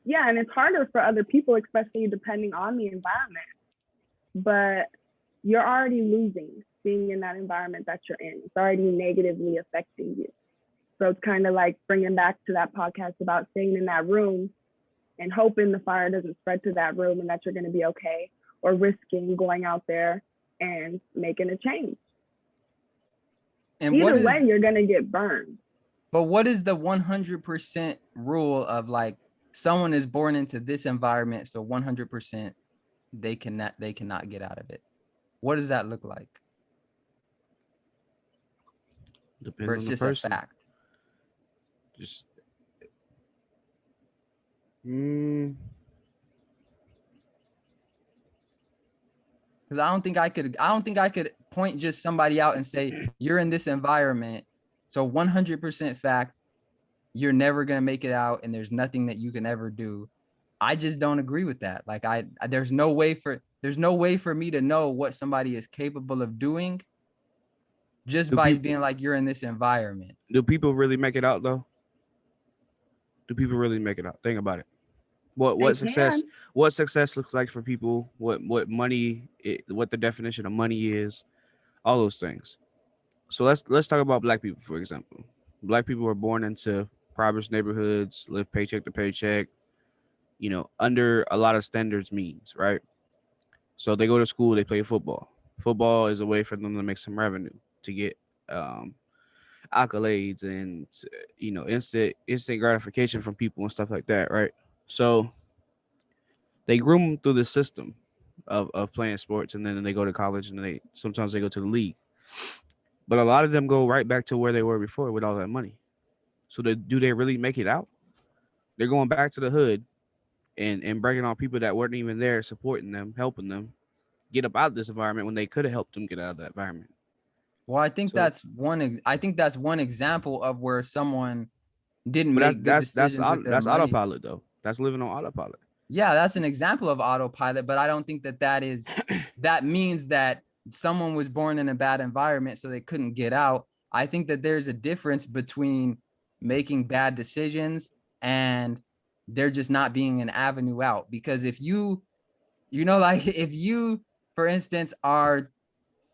Yeah, and it's harder for other people, especially depending on the environment. But you're already losing being in that environment that you're in. It's already negatively affecting you. So it's kind of like bringing back to that podcast about staying in that room and hoping the fire doesn't spread to that room and that you're going to be okay, or risking going out there and making a change. And Either way, you're going to get burned. But what is the 100% rule of like someone is born into this environment, so 100% they cannot get out of it? What does that look like? Depends or it's on the just person. a fact? Just Because I don't think I could point just somebody out and say you're in this environment, so 100% fact you're never gonna make it out, and there's nothing that you can ever do. I just don't agree with that. Like there's no way for me to know what somebody is capable of doing just by being like you're in this environment. Do people really make it out though? Do people really make it out? Think about it. What success looks like for people, what money, what the definition of money is, all those things. So let's talk about Black people, for example. Black people were born into impoverished neighborhoods, live paycheck to paycheck, under a lot of standards means, right? So they go to school, they play football. Football is a way for them to make some revenue, to get accolades and instant gratification from people and stuff like that, right? So they groom them through the system of playing sports, and then they go to college, and sometimes they go to the league. But a lot of them go right back to where they were before with all that money. So do they really make it out? They're going back to the hood and breaking on people that weren't even there, supporting them, helping them get up out of this environment when they could have helped them get out of that environment. Well, I think that's one example of where someone didn't make good decisions. That's autopilot though. That's living on autopilot. Yeah, that's an example of autopilot, but I don't think that means that someone was born in a bad environment so they couldn't get out. I think that there's a difference between making bad decisions and there just not being an avenue out. Because if you for instance, are,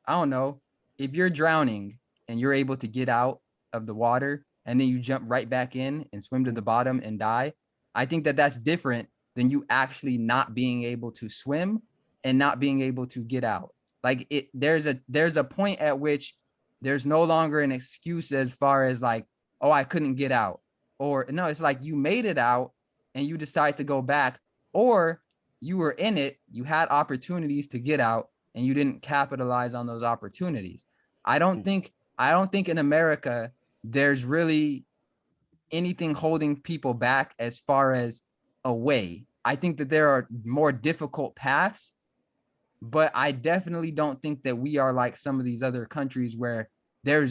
I don't know, if you're drowning and you're able to get out of the water and then you jump right back in and swim to the bottom and die, I think that that's different than you actually not being able to swim and not being able to get out. Like there's a point at which there's no longer an excuse as far as like, oh, I couldn't get out. Or no, it's like you made it out and you decide to go back, or you were in it, you had opportunities to get out and you didn't capitalize on those opportunities. I don't think in America there's really anything holding people back as far as a way. I think that there are more difficult paths, but I definitely don't think that we are like some of these other countries where there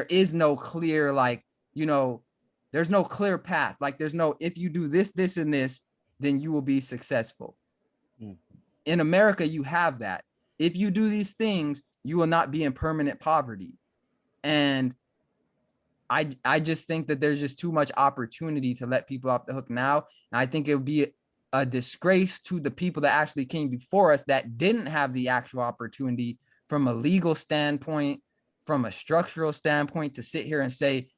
is no clear, like, there's no clear path. Like there's no, if you do this, this, and this, then you will be successful. In America, you have that. If you do these things, you will not be in permanent poverty. And I just think that there's just too much opportunity to let people off the hook now. And I think it would be a disgrace to the people that actually came before us that didn't have the actual opportunity from a legal standpoint, from a structural standpoint, to sit here and say,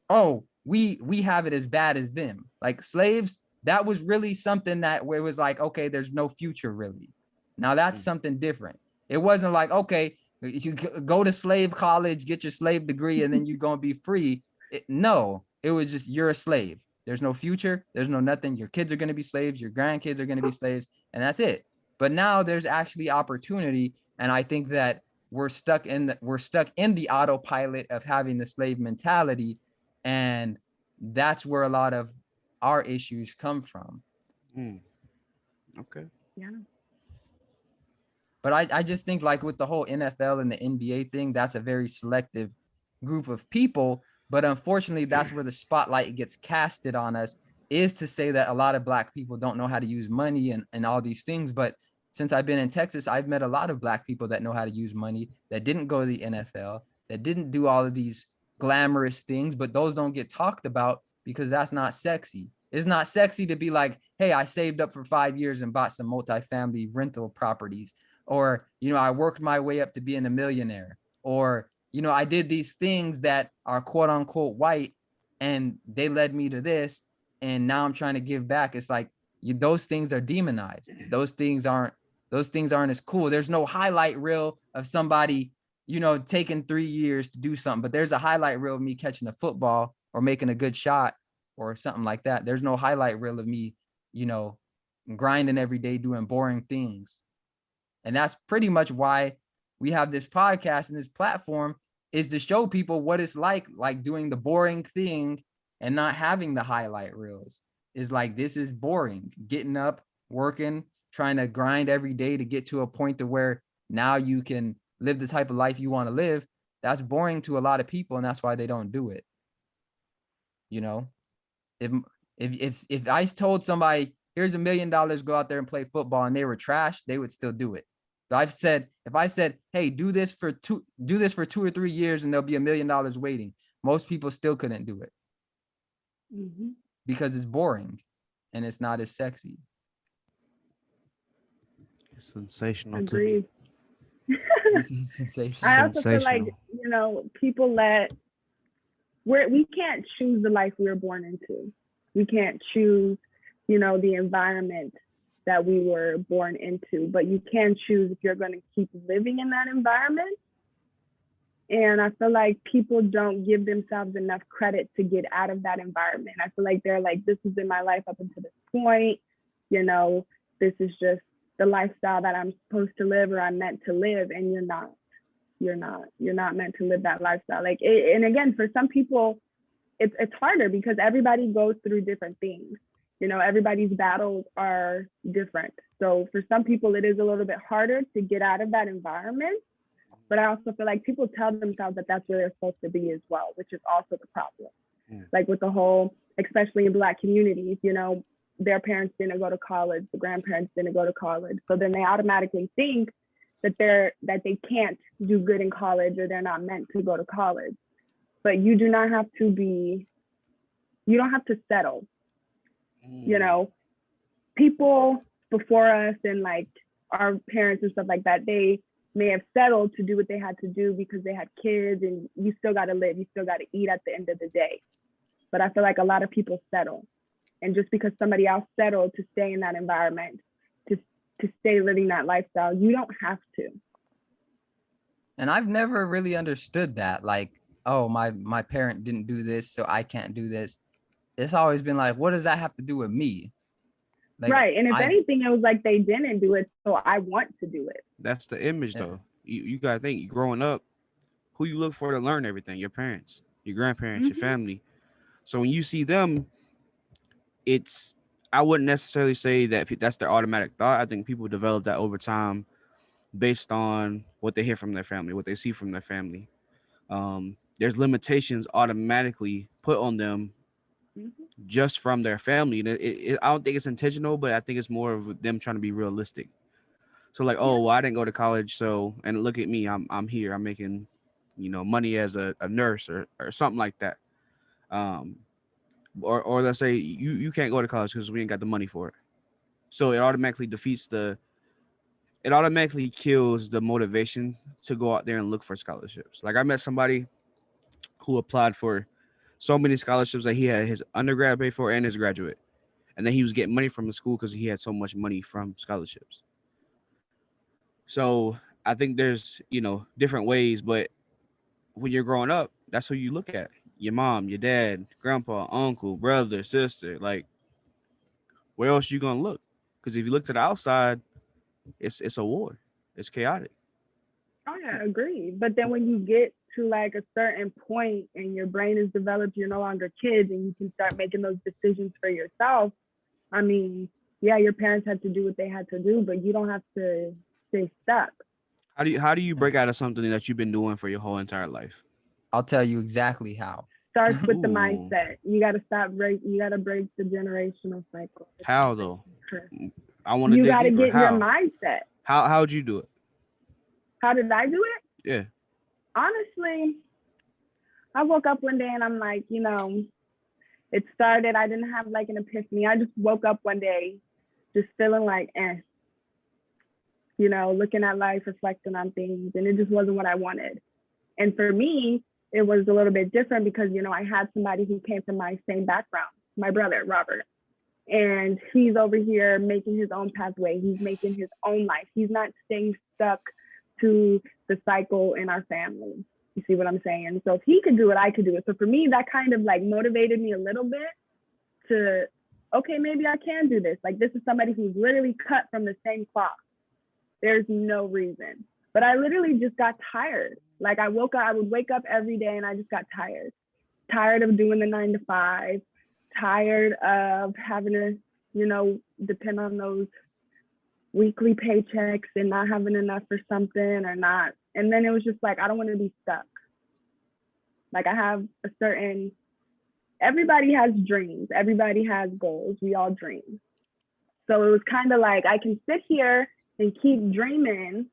oh, we have it as bad as them. Like slaves, that was really something that where it was like, okay, there's no future really. Now that's something different. It wasn't like, okay, you go to slave college, get your slave degree, and then you're going to be free. No, it was just, you're a slave. There's no future. There's no nothing. Your kids are going to be slaves. Your grandkids are going to be slaves. And that's it. But now there's actually opportunity. And I think that we're stuck in the autopilot of having the slave mentality. And that's where a lot of our issues come from. Okay. Yeah. But I just think like with the whole NFL and the NBA thing, that's a very selective group of people. But unfortunately, that's where the spotlight gets casted on us, is to say that a lot of Black people don't know how to use money and all these things. But since I've been in Texas, I've met a lot of Black people that know how to use money, that didn't go to the NFL, that didn't do all of these glamorous things, but those don't get talked about because that's not sexy. It's not sexy to be like, hey, I saved up for 5 years and bought some multifamily rental properties, or I worked my way up to being a millionaire, or I did these things that are quote unquote white and they led me to this, and now I'm trying to give back. It's like those things are demonized. Those things aren't as cool. There's no highlight reel of somebody taking 3 years to do something, but there's a highlight reel of me catching a football or making a good shot or something like that. There's no highlight reel of me grinding every day doing boring things. And that's pretty much why we have this podcast and this platform, is to show people what it's like doing the boring thing and not having the highlight reels. Is like, this is boring. Getting up, working, trying to grind every day to get to a point to where now you can live the type of life you want to live. That's boring to a lot of people, and that's why they don't do it. If I told somebody, here's $1 million, go out there and play football, and they were trash, they would still do it. But if I said, hey, do this for 2 or 3 years and there'll be $1 million waiting, most people still couldn't do it because it's boring and it's not as sexy. It's sensational. Agreed. It's sensational. I also feel like, people we can't choose the life we were born into. We can't choose, the environment that we were born into, but you can choose if you're going to keep living in that environment. And I feel like people don't give themselves enough credit to get out of that environment. I feel like they're like, this has been my life up until this point. This is just the lifestyle that I'm supposed to live or I'm meant to live. And you're not meant to live that lifestyle. And again, for some people, it's harder because everybody goes through different things. Everybody's battles are different. So for some people, it is a little bit harder to get out of that environment. But I also feel like people tell themselves that that's where they're supposed to be as well, which is also the problem. Like with the whole, especially in Black communities, their parents didn't go to college, the grandparents didn't go to college. So then they automatically think that they can't do good in college, or they're not meant to go to college. But you do not have to you don't have to settle. People before us and like our parents and stuff like that, they may have settled to do what they had to do because they had kids, and you still got to live, you still got to eat at the end of the day. But I feel like a lot of people settle, and just because somebody else settled to stay in that environment, to stay living that lifestyle, you don't have to. And I've never really understood that, like, oh, my parent didn't do this, so I can't do this. It's always been like, what does that have to do with me? Like, right. And if anything, it was like they didn't do it, so I want to do it. That's the image, though. You gotta think, growing up, who you look for to learn everything? Your parents, your grandparents, your family. So when you see them, I wouldn't necessarily say that that's their automatic thought. I think people develop that over time based on what they hear from their family, what they see from their family. There's limitations automatically put on them just from their family. I don't think it's intentional, but I think it's more of them trying to be realistic. So like, oh, well, I didn't go to college, so, and look at me, I'm here, I'm making, money as a nurse or something like that. Or let's say you can't go to college because we ain't got the money for it. So it automatically kills the motivation to go out there and look for scholarships. Like I met somebody who applied for so many scholarships that he had his undergrad paid for and his graduate. And then he was getting money from the school because he had so much money from scholarships. So I think there's, different ways, but when you're growing up, that's who you look at. Your mom, your dad, grandpa, uncle, brother, sister. Like, where else you gonna look? Because if you look to the outside, it's a war. It's chaotic. Oh yeah, I agree. But then when you get to like a certain point and your brain is developed, you're no longer kids, and you can start making those decisions for yourself. I mean, yeah, your parents had to do what they had to do, but you don't have to stay stuck. How do you break out of something that you've been doing for your whole entire life? I'll tell you exactly how. Starts with the Ooh. mindset. You got to you got to break the generational cycle. How though? I want to You dig got to deeper. get your mindset. How'd you do it? How did I do it? Yeah. Honestly, I woke up one day and I'm like, you know, it started, I didn't have like an epiphany. I just woke up one day just feeling like, you know, looking at life, reflecting on things, and it just wasn't what I wanted. And for me, it was a little bit different because, you know, I had somebody who came from my same background, my brother, Robert. And he's over here making his own pathway. He's making his own life. He's not staying stuck to the cycle in our family. You see what I'm saying? So if he could do it, I could do it. So for me, that kind of like motivated me a little bit to, okay, maybe I can do this. Like, this is somebody who's literally cut from the same cloth. There's no reason. But I literally just got tired. Like, I would wake up every day and I just got tired. Tired of doing the 9 to 5, tired of having to, you know, depend on those weekly paychecks and not having enough for something or not. And then it was just like, I don't want to be stuck. Like, I have everybody has dreams. Everybody has goals. We all dream. So it was kind of like, I can sit here and keep dreaming,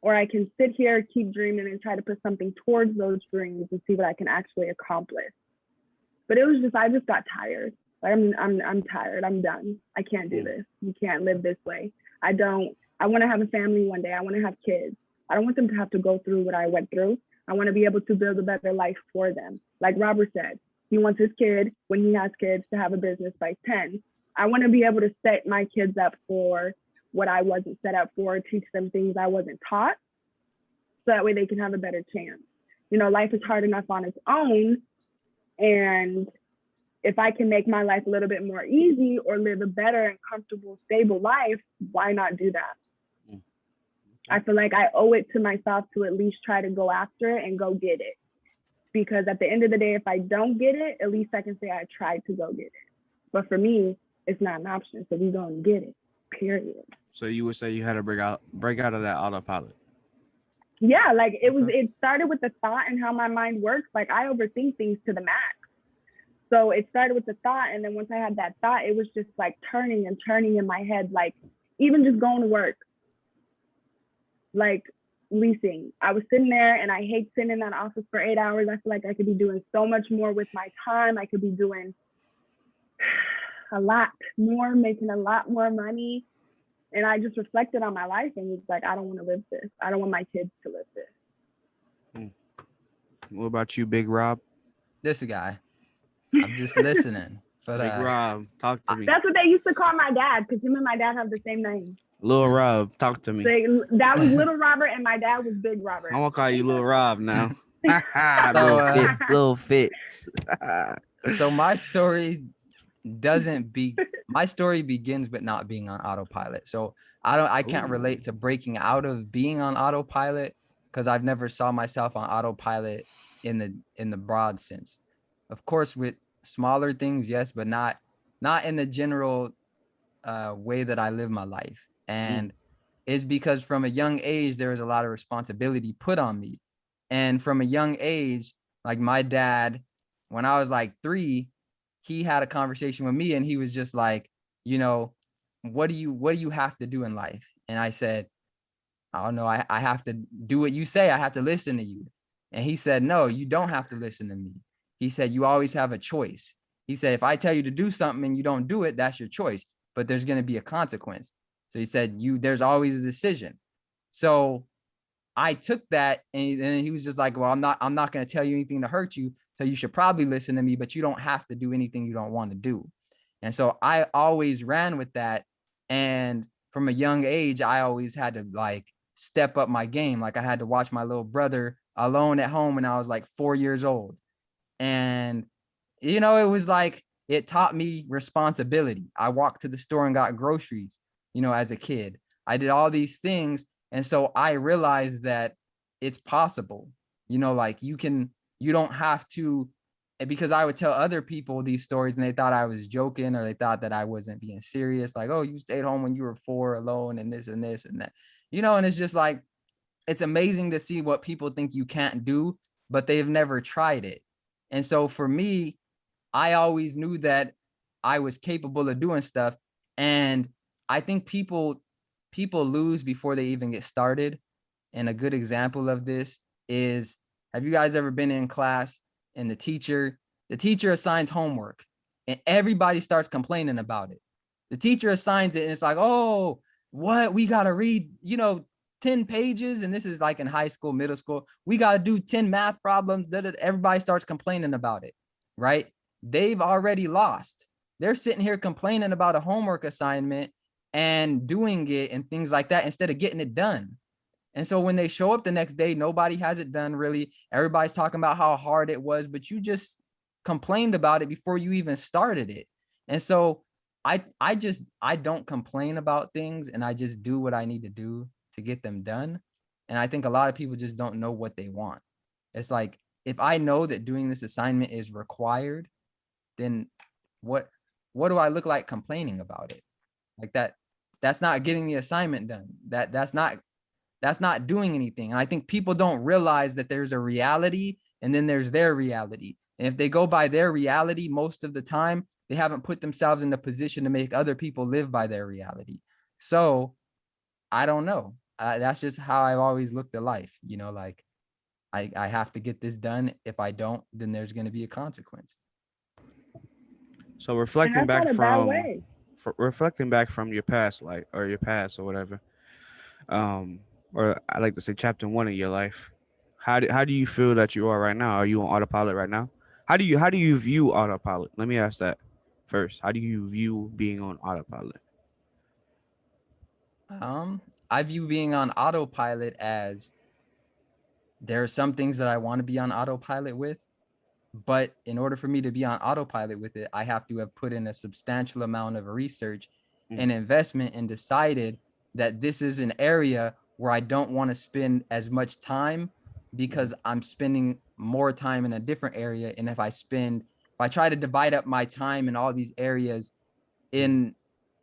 or I can sit here, keep dreaming and try to put something towards those dreams and see what I can actually accomplish. But it was just, I just got tired. Like, I'm tired. I'm done. I can't do this. You can't live this way. I want to have a family one day. I want to have kids. I don't want them to have to go through what I went through. I want to be able to build a better life for them. Like Robert said, he wants his kid, when he has kids, to have a business by 10. I want to be able to set my kids up for what I wasn't set up for, teach them things I wasn't taught, so that way they can have a better chance. You know, life is hard enough on its own. And if I can make my life a little bit more easy or live a better and comfortable, stable life, why not do that? I feel like I owe it to myself to at least try to go after it and go get it. Because at the end of the day, if I don't get it, at least I can say I tried to go get it. But for me, it's not an option. So we gonna get it, period. So you would say you had to break out of that autopilot? Yeah, like it started with the thought and how my mind works. Like, I overthink things to the max. So it started with the thought, and then once I had that thought, it was just like turning and turning in my head. Like, even just going to work, like leasing. I was sitting there, and I hate sitting in that office for 8 hours. I feel like I could be doing so much more with my time. I could be doing a lot more, making a lot more money. And I just reflected on my life and was like, I don't want to live this. I don't want my kids to live this. What about you, Big Rob? This guy. I'm just listening. But Big Rob, talk to me. That's what they used to call my dad, because him and my dad have the same name. Lil Rob, talk to me. That was Little Robert and my dad was Big Robert. I'm gonna call you Lil Rob now. Little Fitz. So my story begins with not being on autopilot. So I can't relate to breaking out of being on autopilot, because I've never saw myself on autopilot in the broad sense. Of course, with smaller things, yes, but not in the general way that I live my life. And it's because from a young age, there was a lot of responsibility put on me. And from a young age, like my dad, when I was like 3, he had a conversation with me and he was just like, you know, what do you have to do in life? And I said, I don't know. I have to do what you say. I have to listen to you. And he said, no, you don't have to listen to me. He said, you always have a choice. He said, if I tell you to do something and you don't do it, that's your choice, but there's going to be a consequence. So he said, there's always a decision. So I took that, and he was just like, well, I'm not going to tell you anything to hurt you. So you should probably listen to me, but you don't have to do anything you don't want to do. And so I always ran with that. And from a young age, I always had to like step up my game. Like, I had to watch my little brother alone at home when I was like 4 years old. And, you know, it was like, it taught me responsibility. I walked to the store and got groceries, you know, as a kid. I did all these things. And so I realized that it's possible, you know, like you don't have to And because I would tell other people these stories and they thought I was joking, or they thought that I wasn't being serious. Like, oh, you stayed home when you were 4 alone and this and this and that, and it's just like, it's amazing to see what people think you can't do, but they've never tried it. And so for me, I always knew that I was capable of doing stuff. And I think people lose before they even get started. And a good example of this is, have you guys ever been in class and the teacher assigns homework and everybody starts complaining about it? The teacher assigns it and it's like, oh, what? We got to read, 10 pages. And this is like in high school, middle school. We got to do 10 math problems. Everybody starts complaining about it, right? They've already lost. They're sitting here complaining about a homework assignment and doing it and things like that instead of getting it done. And so when they show up the next day, nobody has it done really. Everybody's talking about how hard it was, but you just complained about it before you even started it. And so I don't complain about things, and I just do what I need to do to get them done. And I think a lot of people just don't know what they want. It's like, if I know that doing this assignment is required, then what do I look like complaining about it? Like that's not getting the assignment done. That's not doing anything. And I think people don't realize that there's a reality and then there's their reality. And if they go by their reality, most of the time, they haven't put themselves in a position to make other people live by their reality. So I don't know. That's just how I've always looked at life. Like I have to get this done. If I don't, then there's going to be a consequence. So reflecting back from your past, like, or your past or whatever, or I like to say chapter 1 of your life. How do you feel that you are right now? Are you on autopilot right now? How do you view autopilot? Let me ask that first. How do you view being on autopilot? I view being on autopilot as, there are some things that I want to be on autopilot with, but in order for me to be on autopilot with it, I have to have put in a substantial amount of research and investment and decided that this is an area where I don't want to spend as much time, because I'm spending more time in a different area. And if I try to divide up my time in all these areas in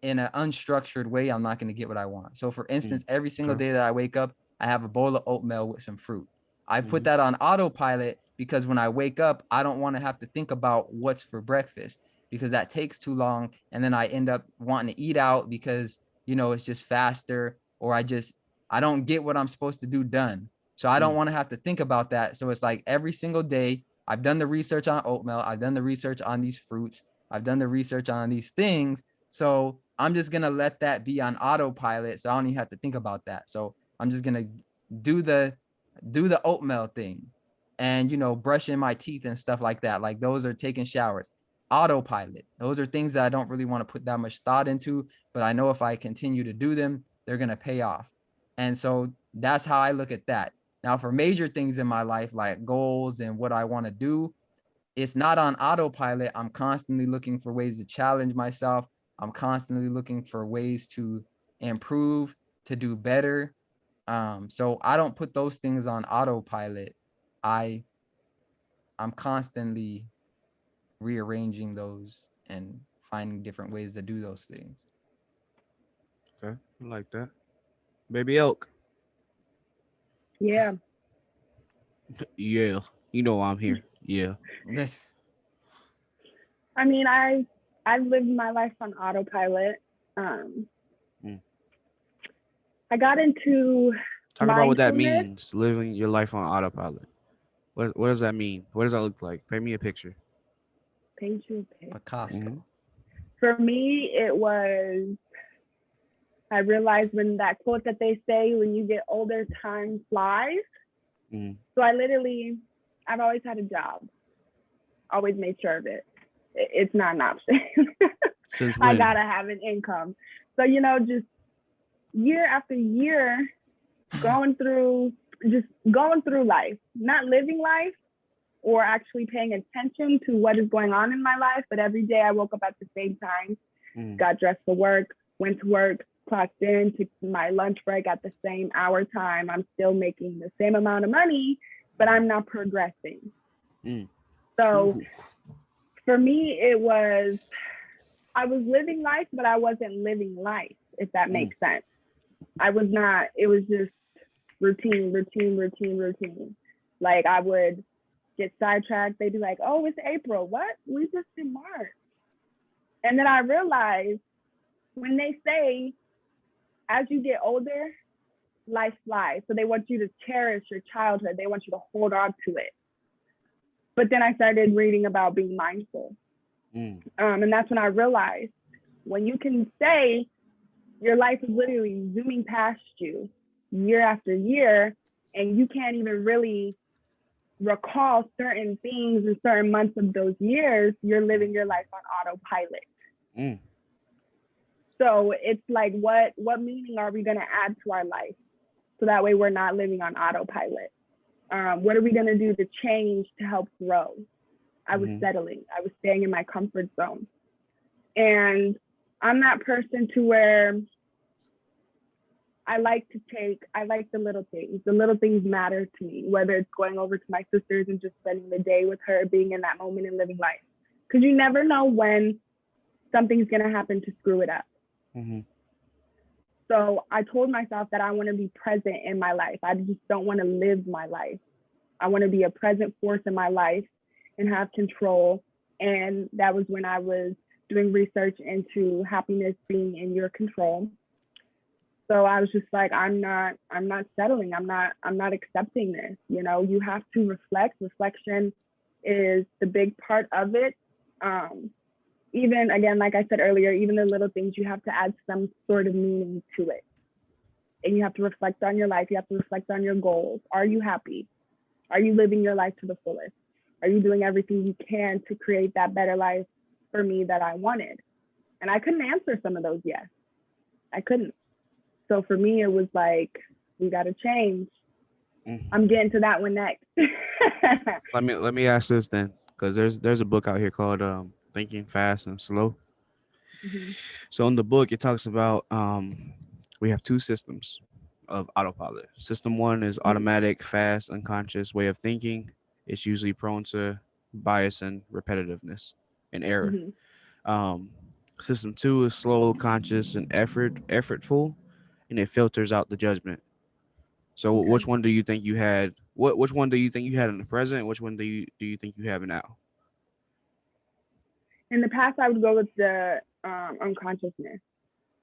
an unstructured way, I'm not going to get what I want. So for instance, every single day that I wake up, I have a bowl of oatmeal with some fruit. I put that on autopilot because when I wake up, I don't want to have to think about what's for breakfast, because that takes too long. And then I end up wanting to eat out because, it's just faster, or I don't get what I'm supposed to do done. So I don't want to have to think about that. So it's like every single day, I've done the research on oatmeal. I've done the research on these fruits. I've done the research on these things. So I'm just going to let that be on autopilot. So I don't even have to think about that. So I'm just going to do the oatmeal thing and, brushing my teeth and stuff like that. Like, those are taking showers, autopilot. Those are things that I don't really want to put that much thought into, but I know if I continue to do them, they're going to pay off. And so that's how I look at that. Now, for major things in my life, like goals and what I want to do, it's not on autopilot. I'm constantly looking for ways to challenge myself. I'm constantly looking for ways to improve, to do better. So I don't put those things on autopilot. I'm constantly rearranging those and finding different ways to do those things. Okay, I like that. Baby Elk. Yeah. Yeah, I'm here. Yeah. This. I mean, I've lived my life on autopilot. I got into Talk about what that means, living your life on autopilot. What does that mean? What does that look like? Paint me a picture. Paint you a picture. Picasso. For me, it was, I realized when that quote that they say, when you get older, time flies. So I've always had a job. Always made sure of it. It's not an option. Since when? I gotta have an income. So, just year after year, going through life, not living life or actually paying attention to what is going on in my life. But every day I woke up at the same time, got dressed for work, went to work, clocked in, took my lunch break at the same hour time. I'm still making the same amount of money, but I'm not progressing. So So Ooh. for me, I was living life, but I wasn't living life, if that makes sense. It was just routine. Like I would get sidetracked. They'd be like, oh, it's April. What? We just in March. And then I realized when they say, as you get older, life flies. So they want you to cherish your childhood. They want you to hold on to it. But then I started reading about being mindful. And that's when I realized when you can say your life is literally zooming past you year after year, and you can't even really recall certain things in certain months of those years, you're living your life on autopilot. So it's like, what meaning are we going to add to our life? So that way we're not living on autopilot. What are we going to do to change to help grow? I was settling. I was staying in my comfort zone. And I'm that person to where I like the little things. The little things matter to me, whether it's going over to my sister's and just spending the day with her, being in that moment and living life. Because you never know when something's going to happen to screw it up. So I told myself that I want to be present in my life. I just don't want to live my life. I want to be a present force in my life and have control. And that was when I was doing research into happiness being in your control. So I was just like, I'm not settling. I'm not accepting this. You know, you have to reflect. Reflection is the big part of it. Even again, like I said earlier, even the little things, you have to add some sort of meaning to it. And you have to reflect on your life. You have to reflect on your goals. Are you happy? Are you living your life to the fullest? Are you doing everything you can to create that better life for me that I wanted? And I couldn't answer some of those yes. I couldn't. So for me, it was like, we got to change. I'm getting to that one next. Let me ask this then, because there's a book out here called Thinking Fast and Slow. So in the book, it talks about we have two systems of autopilot. System one is automatic, fast, unconscious way of thinking. It's usually prone to bias and repetitiveness and error. System two is slow, conscious, and effortful, and it filters out the judgment. So which one do you think you had? Which one do you think you had in the present? Which one do you think you have now? In the past, I would go with the unconsciousness.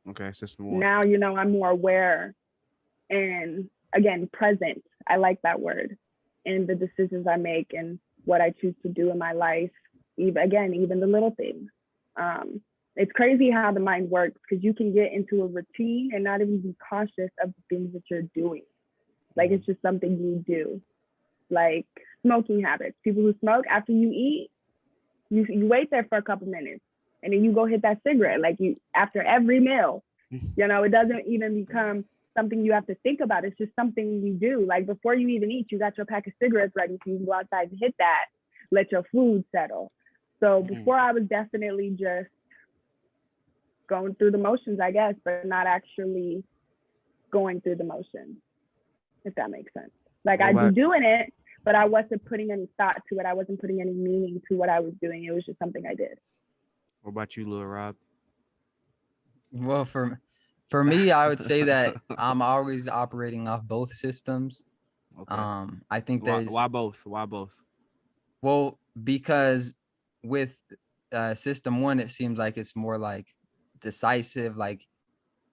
Okay, system one. Now, you know, I'm more aware and, again, present. I like that word. In the decisions I make and what I choose to do in my life. Even the little things. It's crazy how the mind works, because you can get into a routine and not even be cautious of the things that you're doing. Like, it's just something you do. Like smoking habits. People who smoke, after you eat, you wait there for a couple minutes and then you go hit that cigarette. Like, you, after every meal, you know, it doesn't even become something you have to think about. It's just something you do. Like, before you even eat, you got your pack of cigarettes ready, so you can go outside and hit that, let your food settle. So before, I was definitely just going through the motions, I guess, but not actually going through the motions, if that makes sense. Like, I'd be doing it, but I wasn't putting any thought to it. I wasn't putting any meaning to what I was doing. It was just something I did. What about you, Lil Rob? Well, for me, I would say that I'm always operating off both systems. Okay. I think Why both? Why both? Well, because with system one, it seems like it's more like decisive, like,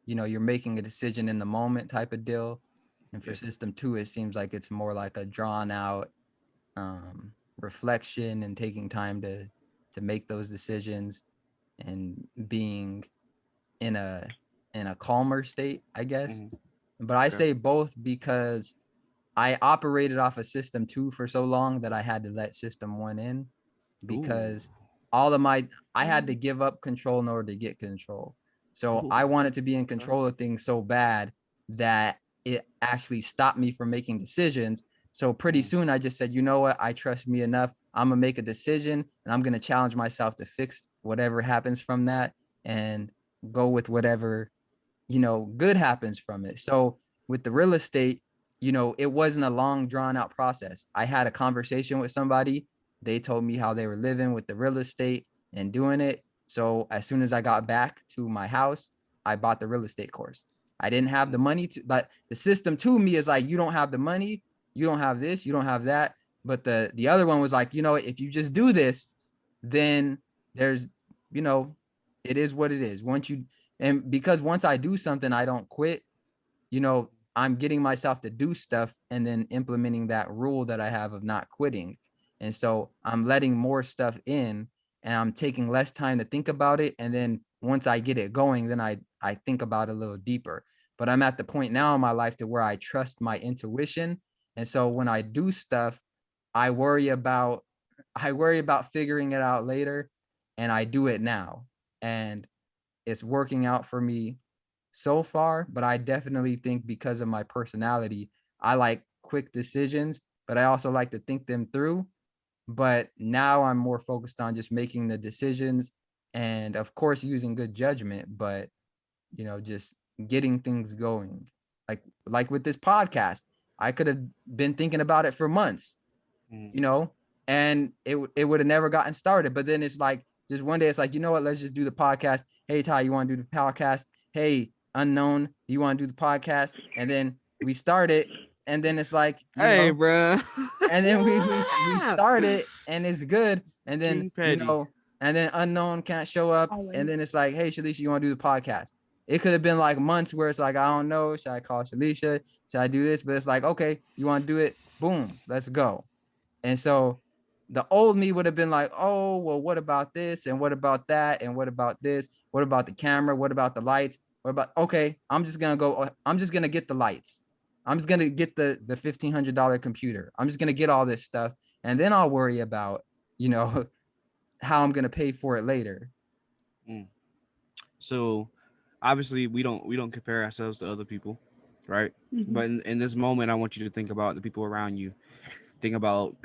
you know, you're making a decision in the moment type of deal. And for system two, it seems like it's more like a drawn out reflection and taking time to make those decisions and being in a calmer state, I guess. But I say both because I operated off of system two for so long that I had to let system one in, because I had to give up control in order to get control. So I wanted to be in control of things so bad that it actually stopped me from making decisions. So pretty soon I just said, you know what? I trust me enough. I'm going to make a decision and I'm going to challenge myself to fix whatever happens from that and go with whatever, you know, good happens from it. So with the real estate, you know, it wasn't a long drawn out process. I had a conversation with somebody They told me how they were living with the real estate and doing it. So as soon as I got back to my house, I bought the real estate course. I didn't have the money to, but the system to me is like, you don't have the money, you don't have this, you don't have that. But the other one was like, if you just do this, then there's, it is what it is. And because once I do something, I don't quit, I'm getting myself to do stuff and then implementing that rule that I have of not quitting. And so I'm letting more stuff in and I'm taking less time to think about it. And then once I get it going, then I think about it a little deeper. But I'm at the point now in my life to where I trust my intuition. And so when I do stuff, I worry about figuring it out later, and I do it now. And it's working out for me so far, but I definitely think because of my personality, I like quick decisions, but I also like to think them through. But now I'm more focused on just making the decisions and of course using good judgment, but just getting things going. Like with this podcast, I could have been thinking about it for months, and it would have never gotten started. But then it's like just one day it's like, let's just do the podcast. Hey Ty, you want to do the podcast? Hey unknown, you want to do the podcast? And then we start it, and then it's like, hey bro, and then we start it and it's good, and then and then unknown can't show up, and then it's like, hey Shalisha, you want to do the podcast? It could have been like months where it's like, I don't know, should I call Shalisha, should I do this? But it's like, okay, you want to do it, boom, let's go. And so the old me would have been like, oh well, what about this, and what about that, and what about this, what about the camera, what about the lights, what about, okay, I'm just gonna get the lights, I'm just gonna get the $1,500 computer, I'm just gonna get all this stuff, and then I'll worry about how I'm gonna pay for it later. So obviously we don't compare ourselves to other people, right? But in this moment, I want you to think about the people around you. Think about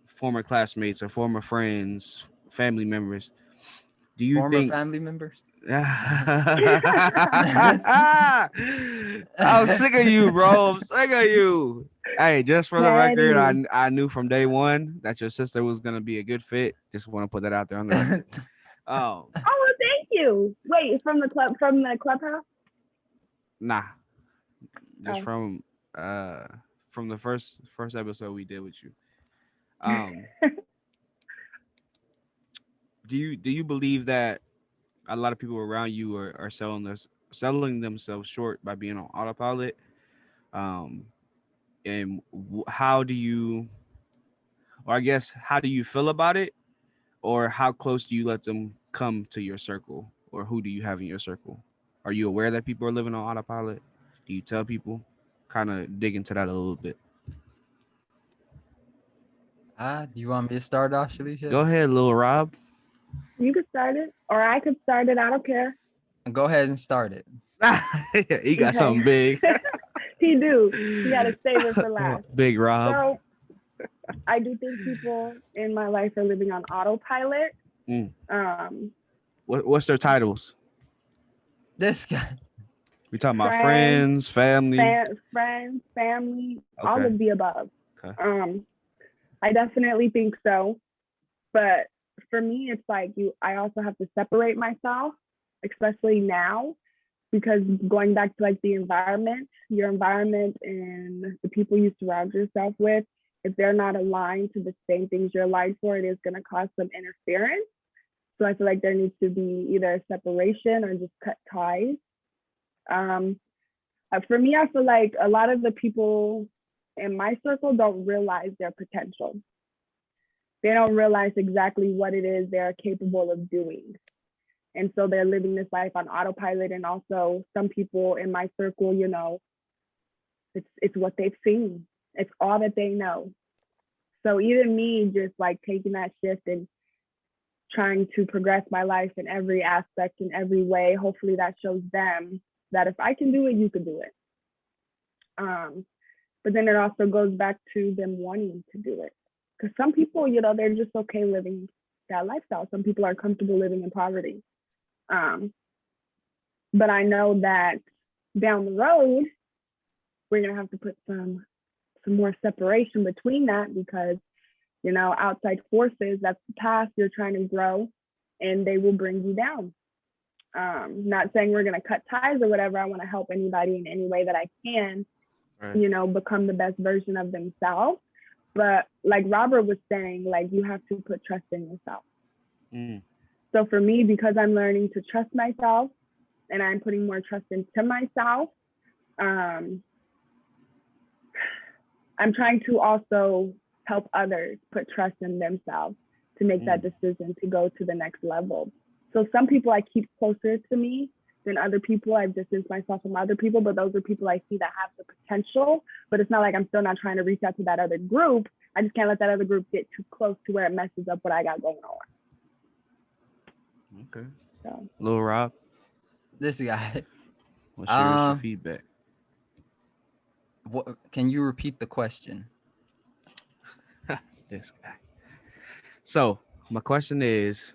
former classmates or former friends, family members. Do you think family members? I'm sick of you, bro. I'm sick of you. Hey, just for the record, I knew from day one that your sister was gonna be a good fit. Just want to put that out there on the record. Oh, thank you. Wait, from the clubhouse? Nah, just from the first episode we did with you. Do you believe that a lot of people around you are selling themselves short by being on autopilot? And how do you feel about it? Or how close do you let them come to your circle? Or who do you have in your circle? Are you aware that people are living on autopilot? Do you tell people? Kind of dig into that a little bit. Do you want me to start off, Shalisha? Go ahead, little Rob. You could start it, or I could start it. I don't care. Go ahead and start it. He got something big. He do. You got to save it for last. Big Rob. So I do think people in my life are living on autopilot. What's their titles? This guy. We talking about friends, family. Friends, family, okay. All of the above. Okay. I definitely think so. But for me, it's like I also have to separate myself, especially now, because going back to like the environment, your environment and the people you surround yourself with, if they're not aligned to the same things you're aligned for, it is going to cause some interference. So I feel like there needs to be either a separation or just cut ties. For me, I feel like a lot of the people in my circle don't realize their potential. They don't realize exactly what it is they're capable of doing. And so they're living this life on autopilot. And also some people in my circle, it's what they've seen. It's all that they know. So even me just like taking that shift and trying to progress my life in every aspect, in every way, hopefully that shows them that if I can do it, you can do it. But then it also goes back to them wanting to do it. Because some people, they're just okay living that lifestyle. Some people are comfortable living in poverty. But I know that down the road, we're going to have to put some more separation between that, because outside forces. That's the path you're trying to grow, and they will bring you down. Not saying we're going to cut ties or whatever. I want to help anybody in any way that I can, right, become the best version of themselves. But like Robert was saying, like, you have to put trust in yourself. So for me, because I'm learning to trust myself and I'm putting more trust into myself, I'm trying to also help others put trust in themselves to make that decision to go to the next level. So some people I keep closer to me than other people. I've distanced myself from other people, but those are people I see that have the potential. But it's not like I'm still not trying to reach out to that other group. I just can't let that other group get too close to where it messes up what I got going on. Okay. So, Lil Rob, This guy. what's your feedback? What, can you repeat the question? This guy. So my question is,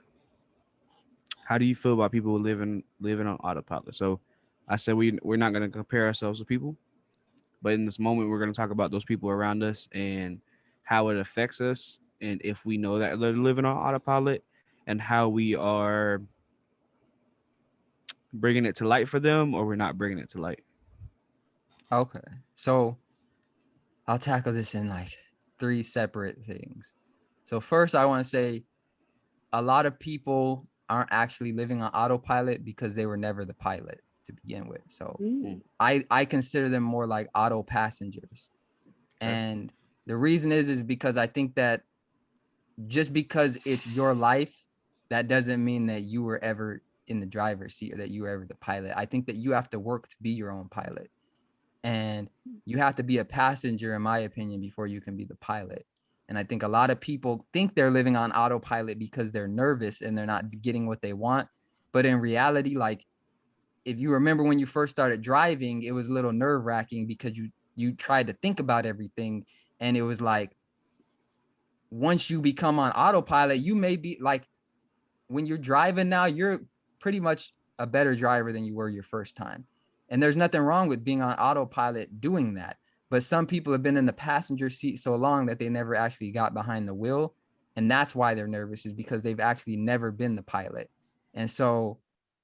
how do you feel about people living on autopilot? So I said we're not going to compare ourselves to people, but in this moment we're going to talk about those people around us and how it affects us, and if we know that they're living on autopilot, and how we are bringing it to light for them, or we're not bringing it to light. Okay, so I'll tackle this in like 3 separate things. So first, I want to say a lot of people aren't actually living on autopilot because they were never the pilot to begin with. So I consider them more like auto passengers. Okay. And the reason is because I think that just because it's your life, that doesn't mean that you were ever in the driver's seat or that you were ever the pilot. I think that you have to work to be your own pilot. And you have to be a passenger, in my opinion, before you can be the pilot. And I think a lot of people think they're living on autopilot because they're nervous and they're not getting what they want. But in reality, like, if you remember when you first started driving, it was a little nerve-wracking because you tried to think about everything. And it was like, once you become on autopilot, you may be like, when you're driving now, you're pretty much a better driver than you were your first time. And there's nothing wrong with being on autopilot doing that. But some people have been in the passenger seat so long that they never actually got behind the wheel. And that's why they're nervous, is because they've actually never been the pilot. And so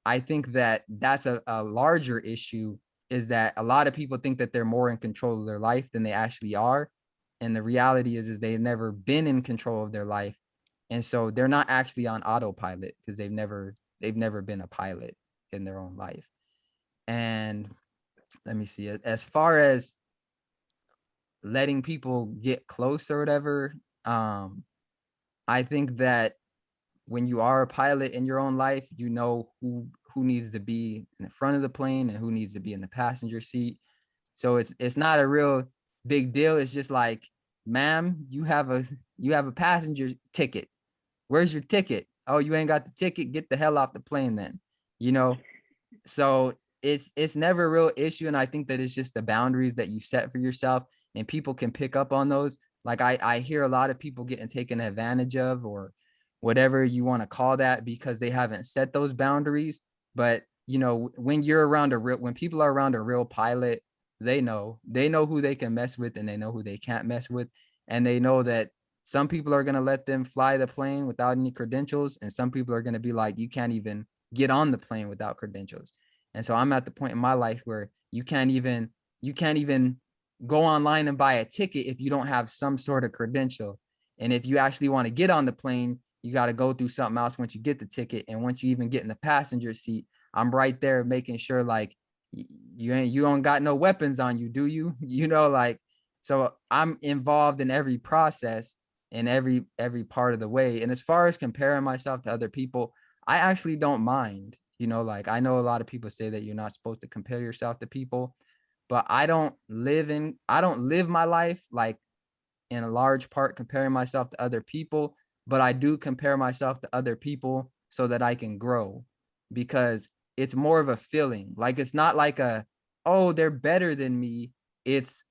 I think that that's a larger issue, is that a lot of people think that they're more in control of their life than they actually are. And the reality is they've never been in control of their life. And so they're not actually on autopilot because they've never been a pilot in their own life. And let me see, as far as letting people get close or whatever, I think that when you are a pilot in your own life, you know who needs to be in the front of the plane and who needs to be in the passenger seat. So it's not a real big deal. It's just like, ma'am, you have a passenger ticket. Where's your ticket? Oh, you ain't got the ticket. Get the hell off the plane then. So it's never a real issue. And I think that it's just the boundaries that you set for yourself, and people can pick up on those. Like I hear a lot of people getting taken advantage of, or whatever you want to call that, because they haven't set those boundaries. But when people are around a real pilot, they know who they can mess with and they know who they can't mess with. And they know that some people are going to let them fly the plane without any credentials. And some people are going to be like, you can't even get on the plane without credentials. And so I'm at the point in my life where you can't even go online and buy a ticket if you don't have some sort of credential. And if you actually want to get on the plane, you got to go through something else once you get the ticket. And once you even get in the passenger seat, I'm right there making sure, like, you don't got no weapons on you, do you? So I'm involved in every process in every part of the way. And as far as comparing myself to other people, I actually don't mind. Like, I know a lot of people say that you're not supposed to compare yourself to people, but I don't live my life like in a large part comparing myself to other people, but I do compare myself to other people so that I can grow, because it's more of a feeling. Like, it's not like oh, they're better than me. It's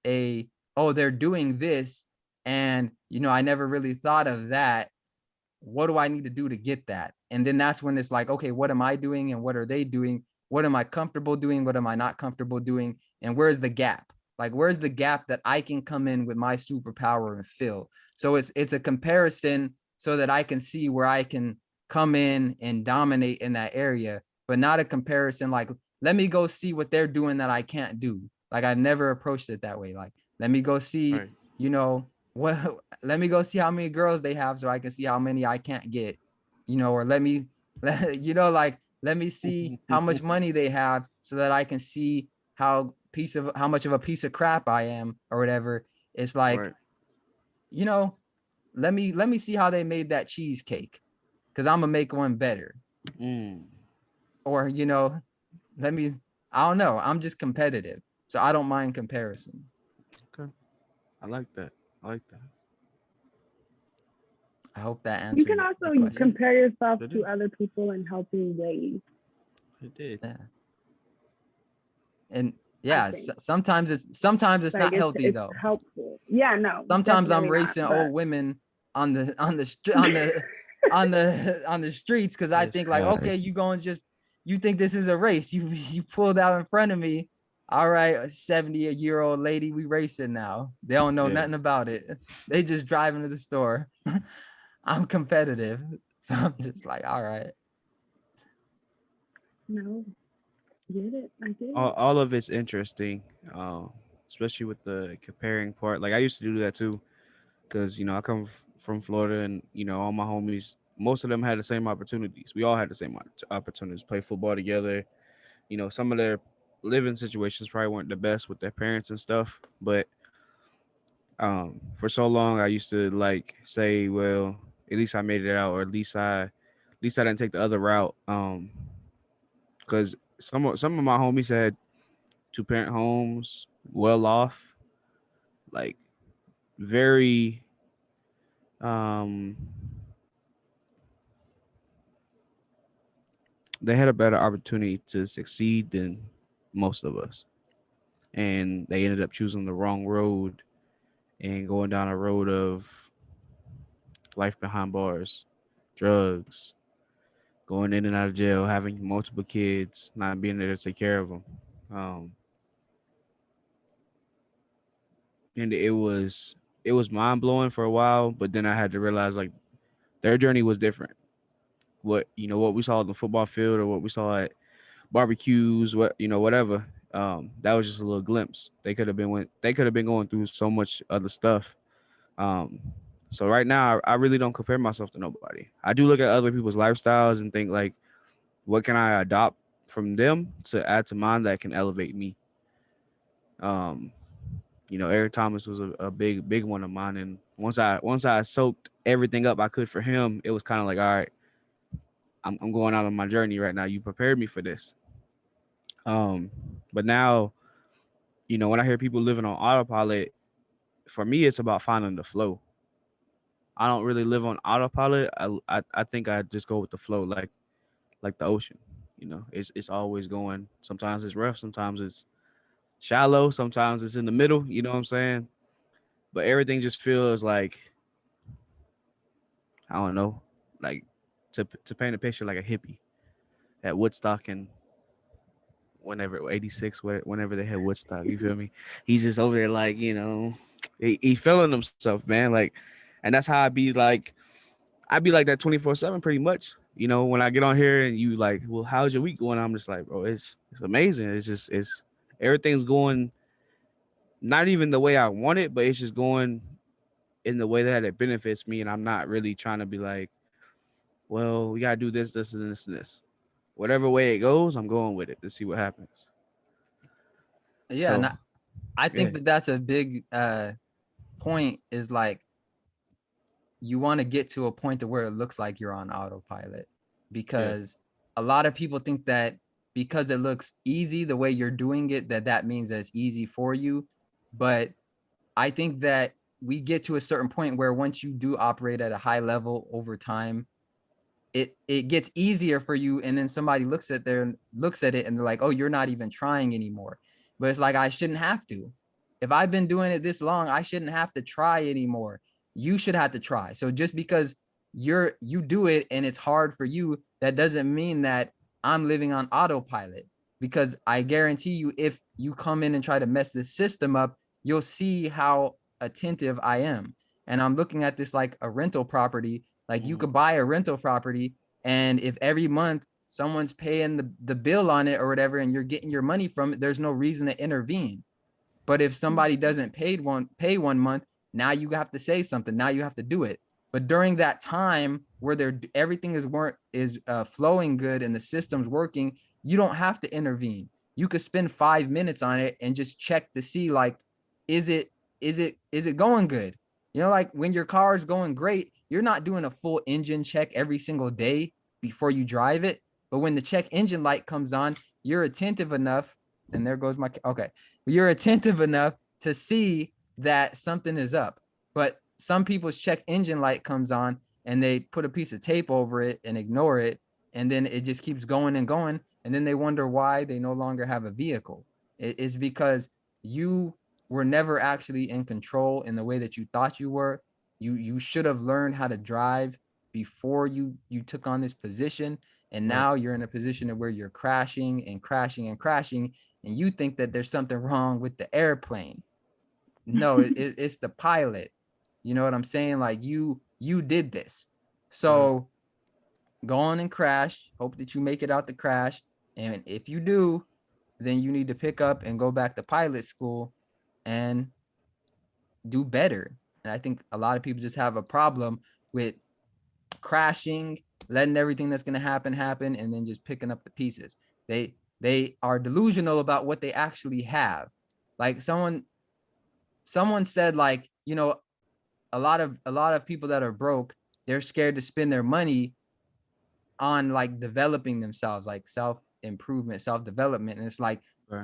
oh, they're doing this. And, I never really thought of that. What do I need to do to get that? And then that's when it's like, okay, what am I doing and what are they doing? What am I comfortable doing? What am I not comfortable doing? And where's the gap? Like, where's the gap that I can come in with my superpower and fill? So it's a comparison so that I can see where I can come in and dominate in that area, but not a comparison like, let me go see what they're doing that I can't do. Like, I've never approached it that way. Like, let me go see, Right. you know, what, let me go see how many girls they have so I can see how many I can't get, you know, or let me, like, let me see how much money they have so that I can see how much of a piece of crap I am or whatever. It's like, Right. you know, let me see how they made that cheesecake, because I'm gonna make one better. Or, you know, I don't know. I'm just competitive. So I don't mind comparison. Okay. I like that. I like that. I hope that answered You can the also question. compare yourself It to did. other people in healthy ways. It did. Yeah. And yeah, think. sometimes it's Like not healthy it's though. helpful. Yeah, no, Sometimes I'm definitely not. racing But old women on the on the streets because I This think like, guy. okay, you think this is a race. You pulled out in front of me. All right, a 70-year-old lady, we racing now. They don't know Yeah. nothing about it. They just driving to the store. I'm competitive. So I'm just like, all right. no, get it. I get it. All of it's interesting, especially with the comparing part. Like I used to do that too, because I come from Florida, and all my homies, most of them had the same opportunities. We all had the same opportunities, play football together. Some of their living situations probably weren't the best with their parents and stuff, but for so long I used to like say, well, at least I made it out, or at least I didn't take the other route. Because some of my homies had two-parent homes, well off, like very um they had a better opportunity to succeed than most of us. And they ended up choosing the wrong road and going down a road of life behind bars, drugs, going in and out of jail, having multiple kids, not being there to take care of them. Um, and it was mind blowing for a while, but then I had to realize like their journey was different. What we saw on the football field or what we saw at barbecues, whatever. That was just a little glimpse. They could have been going through so much other stuff. Um, so right now, I really don't compare myself to nobody. I do look at other people's lifestyles and think like, what can I adopt from them to add to mine that can elevate me? Um, Eric Thomas was a big one of mine, and once I soaked everything up I could for him, it was kind of like, all right, I'm going out on my journey right now. You prepared me for this. Um, but now, when I hear people living on autopilot, for me, it's about finding the flow. I don't really live on autopilot. I think I just go with the flow, like the ocean. It's always going. Sometimes it's rough, sometimes it's shallow, sometimes it's in the middle. You know what I'm saying? But everything just feels like, I don't know, like to paint a picture like a hippie at Woodstock and whenever 86, whenever they had Woodstock. You feel me? He's just over there like, he feeling himself, man. Like, and that's how I'd be like that 24/7 pretty much. When I get on here and you like, well, how's your week going? I'm just like, bro, it's amazing. It's everything's going not even the way I want it, but it's just going in the way that it benefits me. And I'm not really trying to be like, well, we gotta do this, and this, and this. Whatever way it goes, I'm going with it to see what happens. Yeah, So and I yeah, think that that's a big point, is like, you want to get to a point to where it looks like you're on autopilot, because a lot of people think that because it looks easy the way you're doing it, that means that it's easy for you. But I think that we get to a certain point where once you do operate at a high level over time, it gets easier for you. And then somebody looks at it and they're like, oh, you're not even trying anymore. But it's like, I shouldn't have to. If I've been doing it this long, I shouldn't have to try anymore. You should have to try. So just because you do it and it's hard for you, that doesn't mean that I'm living on autopilot, because I guarantee you, if you come in and try to mess this system up, you'll see how attentive I am. And I'm looking at this like a rental property. Like you could buy a rental property, and if every month someone's paying the bill on it or whatever, and you're getting your money from it, there's no reason to intervene. But if somebody doesn't pay one month, now you have to say something. Now you have to do it. But during that time where everything is flowing good and the system's working, you don't have to intervene. You could spend 5 minutes on it and just check to see, like, is it going good? You know, like when your car is going great, you're not doing a full engine check every single day before you drive it. But when the check engine light comes on, you're attentive enough, and there goes my, okay. You're attentive enough to see that something is up. But some people's check engine light comes on and they put a piece of tape over it and ignore it. And then it just keeps going and going. And then they wonder why they no longer have a vehicle. It's because you were never actually in control in the way that you thought you were. You should have learned how to drive before you took on this position. And now you're in a position where you're crashing and crashing and crashing. And you think that there's something wrong with the airplane. No, it's the pilot. You know what I'm saying? Like you did this. So go on and crash. Hope that you make it out the crash. And if you do, then you need to pick up and go back to pilot school and do better. And I think a lot of people just have a problem with crashing, letting everything that's going to happen, and then just picking up the pieces. They are delusional about what they actually have. Like someone said, like, you know, a lot of people that are broke, they're scared to spend their money on like developing themselves, like self-improvement, self-development. And it's like,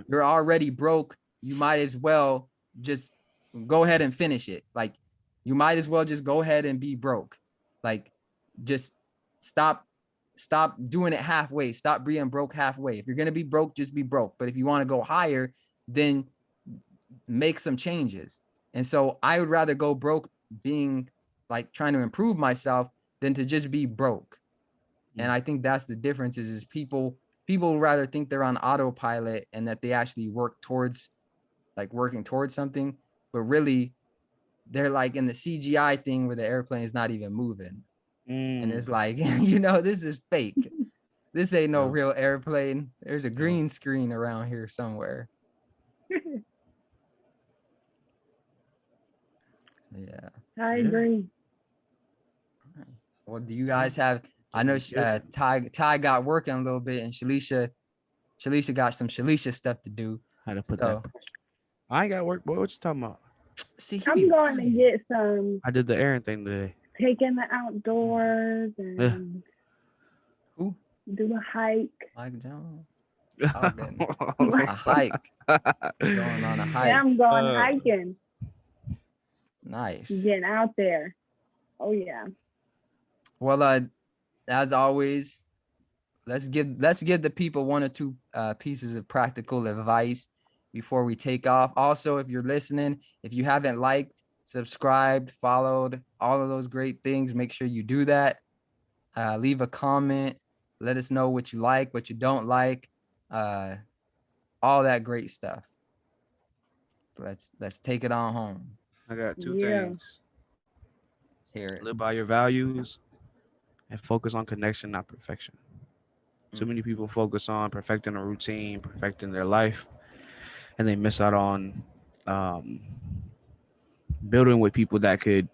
you're already broke. You might as well just go ahead and finish it. Like you might as well just go ahead and be broke. Like just stop doing it halfway. Stop being broke halfway. If you're going to be broke, just be broke. But if you want to go higher, then make some changes. And so I would rather go broke being like trying to improve myself than to just be broke. And I think that's the difference is people rather think they're on autopilot and that they actually working towards something, but really they're like in the CGI thing where the airplane is not even moving. And it's like, you know, this is fake. This ain't no real airplane. There's a green screen around here somewhere. Yeah. I agree. Well, do you guys have, I know Ty got working a little bit, and Shalisha got some Shalisha stuff to do. How to put that. I ain't got work, boy. What you talking about? See, I'm going to get some. I did the errand thing today. Take in the outdoors and who do a hike. Mike Jones. A hike. Going on a hike. Yeah, I'm going hiking. Nice. Getting out there. Oh yeah. Well, as always, let's give the people one or two pieces of practical advice before we take off. Also, if you're listening, if you haven't liked, subscribed, followed, all of those great things, make sure you do that. Leave a comment. Let us know what you like, what you don't like, all that great stuff. Let's take it on home. I got two things. Let's hear it. Live by your values and focus on connection, not perfection. Too many people focus on perfecting a routine, perfecting their life, and they miss out on building with people that could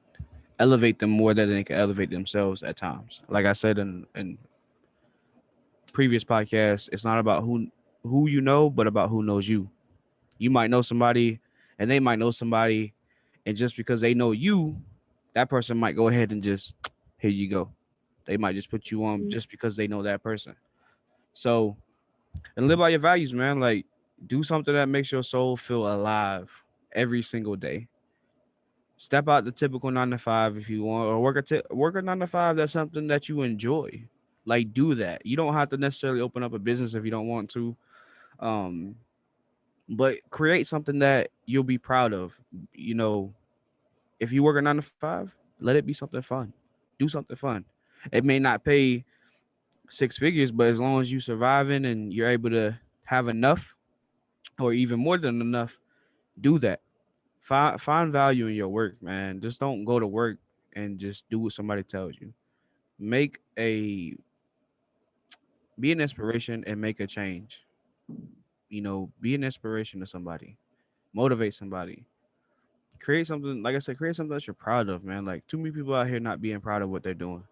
elevate them more than they can elevate themselves at times. Like I said in previous podcasts, it's not about who you know, but about who knows you. You might know somebody and they might know somebody, and just because they know you, that person might go ahead and just, here you go. They might just put you on just because they know that person. So, and live by your values, man. Like, do something that makes your soul feel alive every single day. Step out the typical 9 to 5 if you want, or work a 9 to 5. That's something that you enjoy. Like, do that. You don't have to necessarily open up a business if you don't want to. But create something that you'll be proud of. You know, if you work a 9 to 5, let it be something fun. Do something fun. It may not pay 6 figures, but as long as you surviving and you're able to have enough or even more than enough, do that. Find value in your work, man. Just don't go to work and just do what somebody tells you. Make a Be an inspiration and make a change. Be an inspiration to somebody. Motivate somebody. Create something, like I said, create something that you're proud of, man. Like too many people out here not being proud of what they're doing.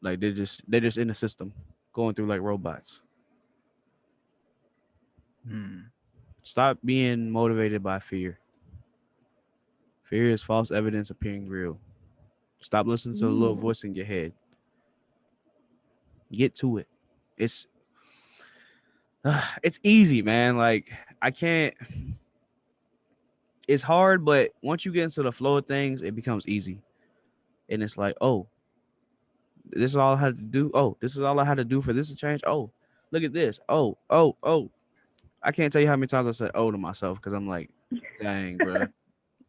Like they're just in the system, going through like robots. Stop being motivated by fear. Fear is false evidence appearing real. Stop listening to the little voice in your head. Get to it. It's it's easy, man. Like I can't. It's hard, but once you get into the flow of things, it becomes easy. And it's like, oh, this is all I had to do. Oh, this is all I had to do for this to change. Oh, look at this. Oh, oh, oh. I can't tell you how many times I said oh to myself because I'm like, dang, bro.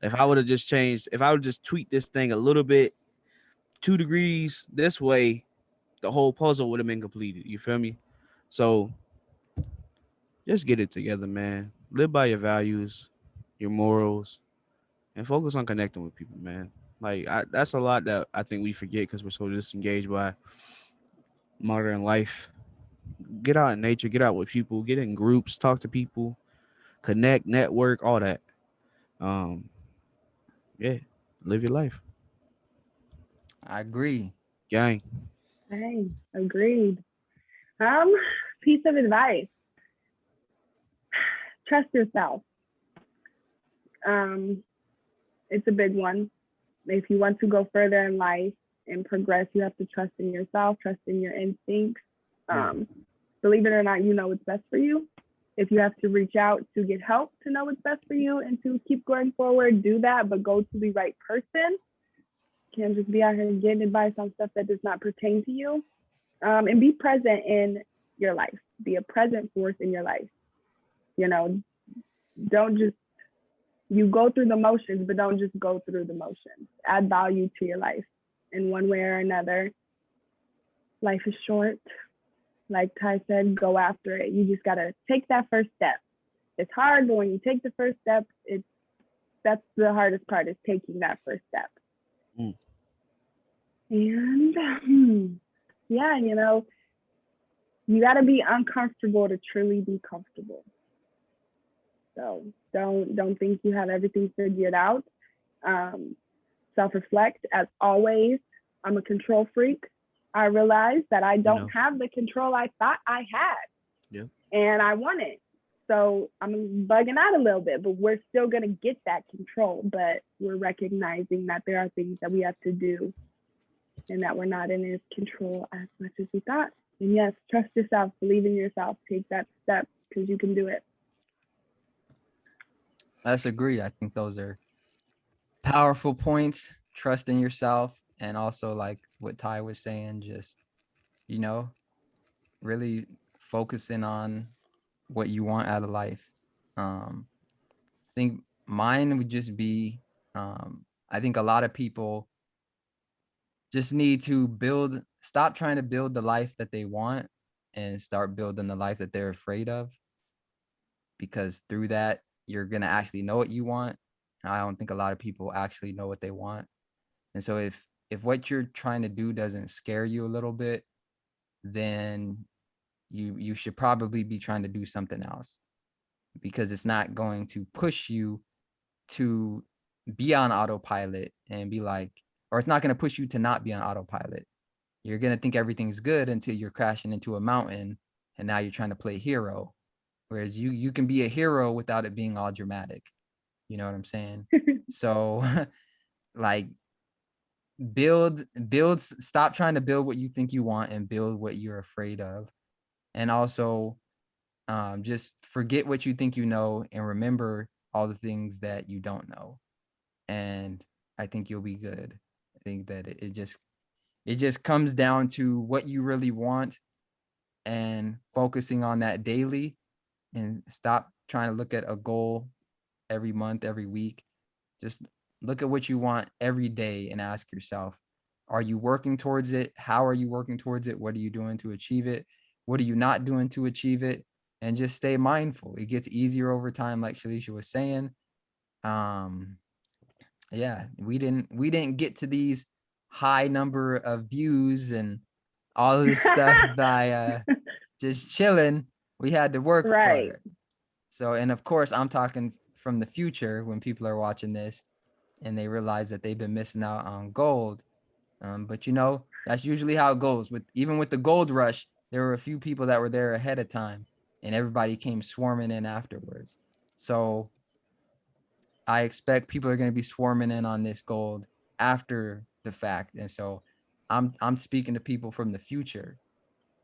If I would have just changed, if I would just tweak this thing a little bit, 2 degrees this way, the whole puzzle would have been completed. You feel me? So just get it together, man. Live by your values, your morals, and focus on connecting with people, man. Like that's a lot that I think we forget because we're so disengaged by modern life. Get out in nature, get out with people, get in groups, talk to people, connect, network, all that. Um, yeah, live your life, I agree. gang. Hey, agreed. Piece of advice. Trust yourself. It's a big one. If you want to go further in life and progress, you have to trust in yourself, trust in your instincts. Believe it or not, you know what's best for you. If you have to reach out to get help to know what's best for you and to keep going forward, do that, but go to the right person. Can't just be out here getting advice on stuff that does not pertain to you. And be present in your life. Be a present force in your life. Don't just, you go through the motions, but don't just go through the motions. Add value to your life in one way or another. Life is short. Like Ty said, go after it. You just got to take that first step. It's hard, but when you take the first step, that's the hardest part, is taking that first step. And yeah, you got to be uncomfortable to truly be comfortable. So don't think you have everything figured out. Self-reflect. As always, I'm a control freak. I realized that I don't have the control I thought I had. Yeah. And I want it. So I'm bugging out a little bit, but we're still going to get that control. But we're recognizing that there are things that we have to do and that we're not in his control as much as we thought. And yes, trust yourself, believe in yourself, take that step because you can do it. Let's agree. I think those are powerful points. Trust in yourself, and also like what Ty was saying, just really focusing on what you want out of life. I think mine would just be I think a lot of people just need to stop trying to build the life that they want and start building the life that they're afraid of, because through that you're going to actually know what you want. I don't think a lot of people actually know what they want. And so if what you're trying to do doesn't scare you a little bit, then you should probably be trying to do something else, because it's not going to push you to be on autopilot and be like, or it's not going to push you to not be on autopilot. You're going to think everything's good until you're crashing into a mountain and now you're trying to play hero. Whereas you can be a hero without it being all dramatic. You know what I'm saying? So like stop trying to build what you think you want and build what you're afraid of. And also just forget what you think you know and remember all the things that you don't know. And I think you'll be good. I think that it just comes down to what you really want and focusing on that daily, and stop trying to look at a goal every month, every week. Just look at what you want every day and ask yourself, are you working towards it? How are you working towards it? What are you doing to achieve it? What are you not doing to achieve it? and just stay mindful. It gets easier over time, like Shalisha was saying. Yeah, we didn't get to these high number of views and all of this stuff by just chilling. We had to work for Right. it. So, and of course, I'm talking from the future when people are watching this and they realize that they've been missing out on gold. But you know, that's usually how it goes. Even with the gold rush, there were a few people that were there ahead of time, and everybody came swarming in afterwards. So I expect people are going to be swarming in on this gold after the fact. And so I'm speaking to people from the future.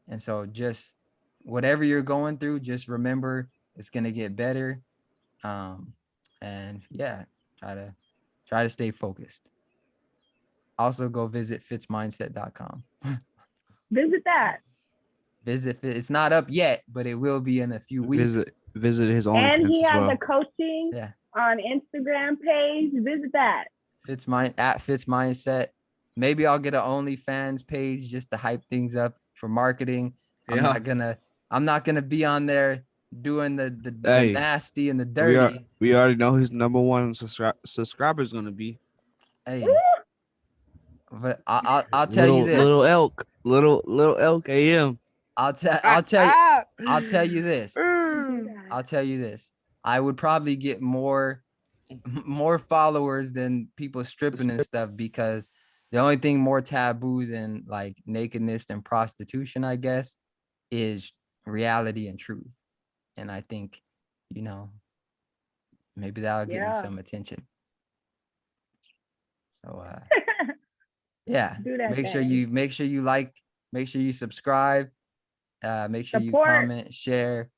And so just whatever you're going through, just remember it's going to get better. And yeah, try to stay focused. Also go visit fitzmindset.com. Visit that. It's not up yet, but it will be in a few weeks. Visit his And OnlyFans he as has well. a coaching on Instagram page. Visit that. Fitz Mindset. Maybe I'll get an OnlyFans page just to hype things up for marketing. Yeah. I'm not gonna be on there doing the Hey, nasty and the dirty. We already know his number one subscriber is gonna be. Hey, but I'll tell you this. Little elk AM. I'll tell you this. I'll tell you this. I would probably get more followers than people stripping and stuff, because the only thing more taboo than like nakedness and prostitution, I guess, is reality and truth. And I think, you know, maybe that'll get me some attention. So yeah, make sure you like, make sure you subscribe, make sure you comment, share,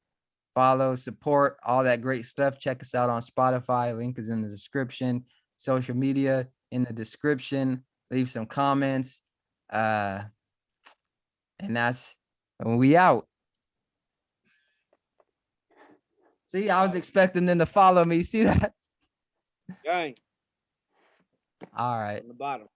follow, support, all that great stuff. Check us out on Spotify. Link is in the description. Social media in the description. Leave some comments. And that's when we out. See, I was expecting them to follow me. See that? Gang. All right. On the bottom.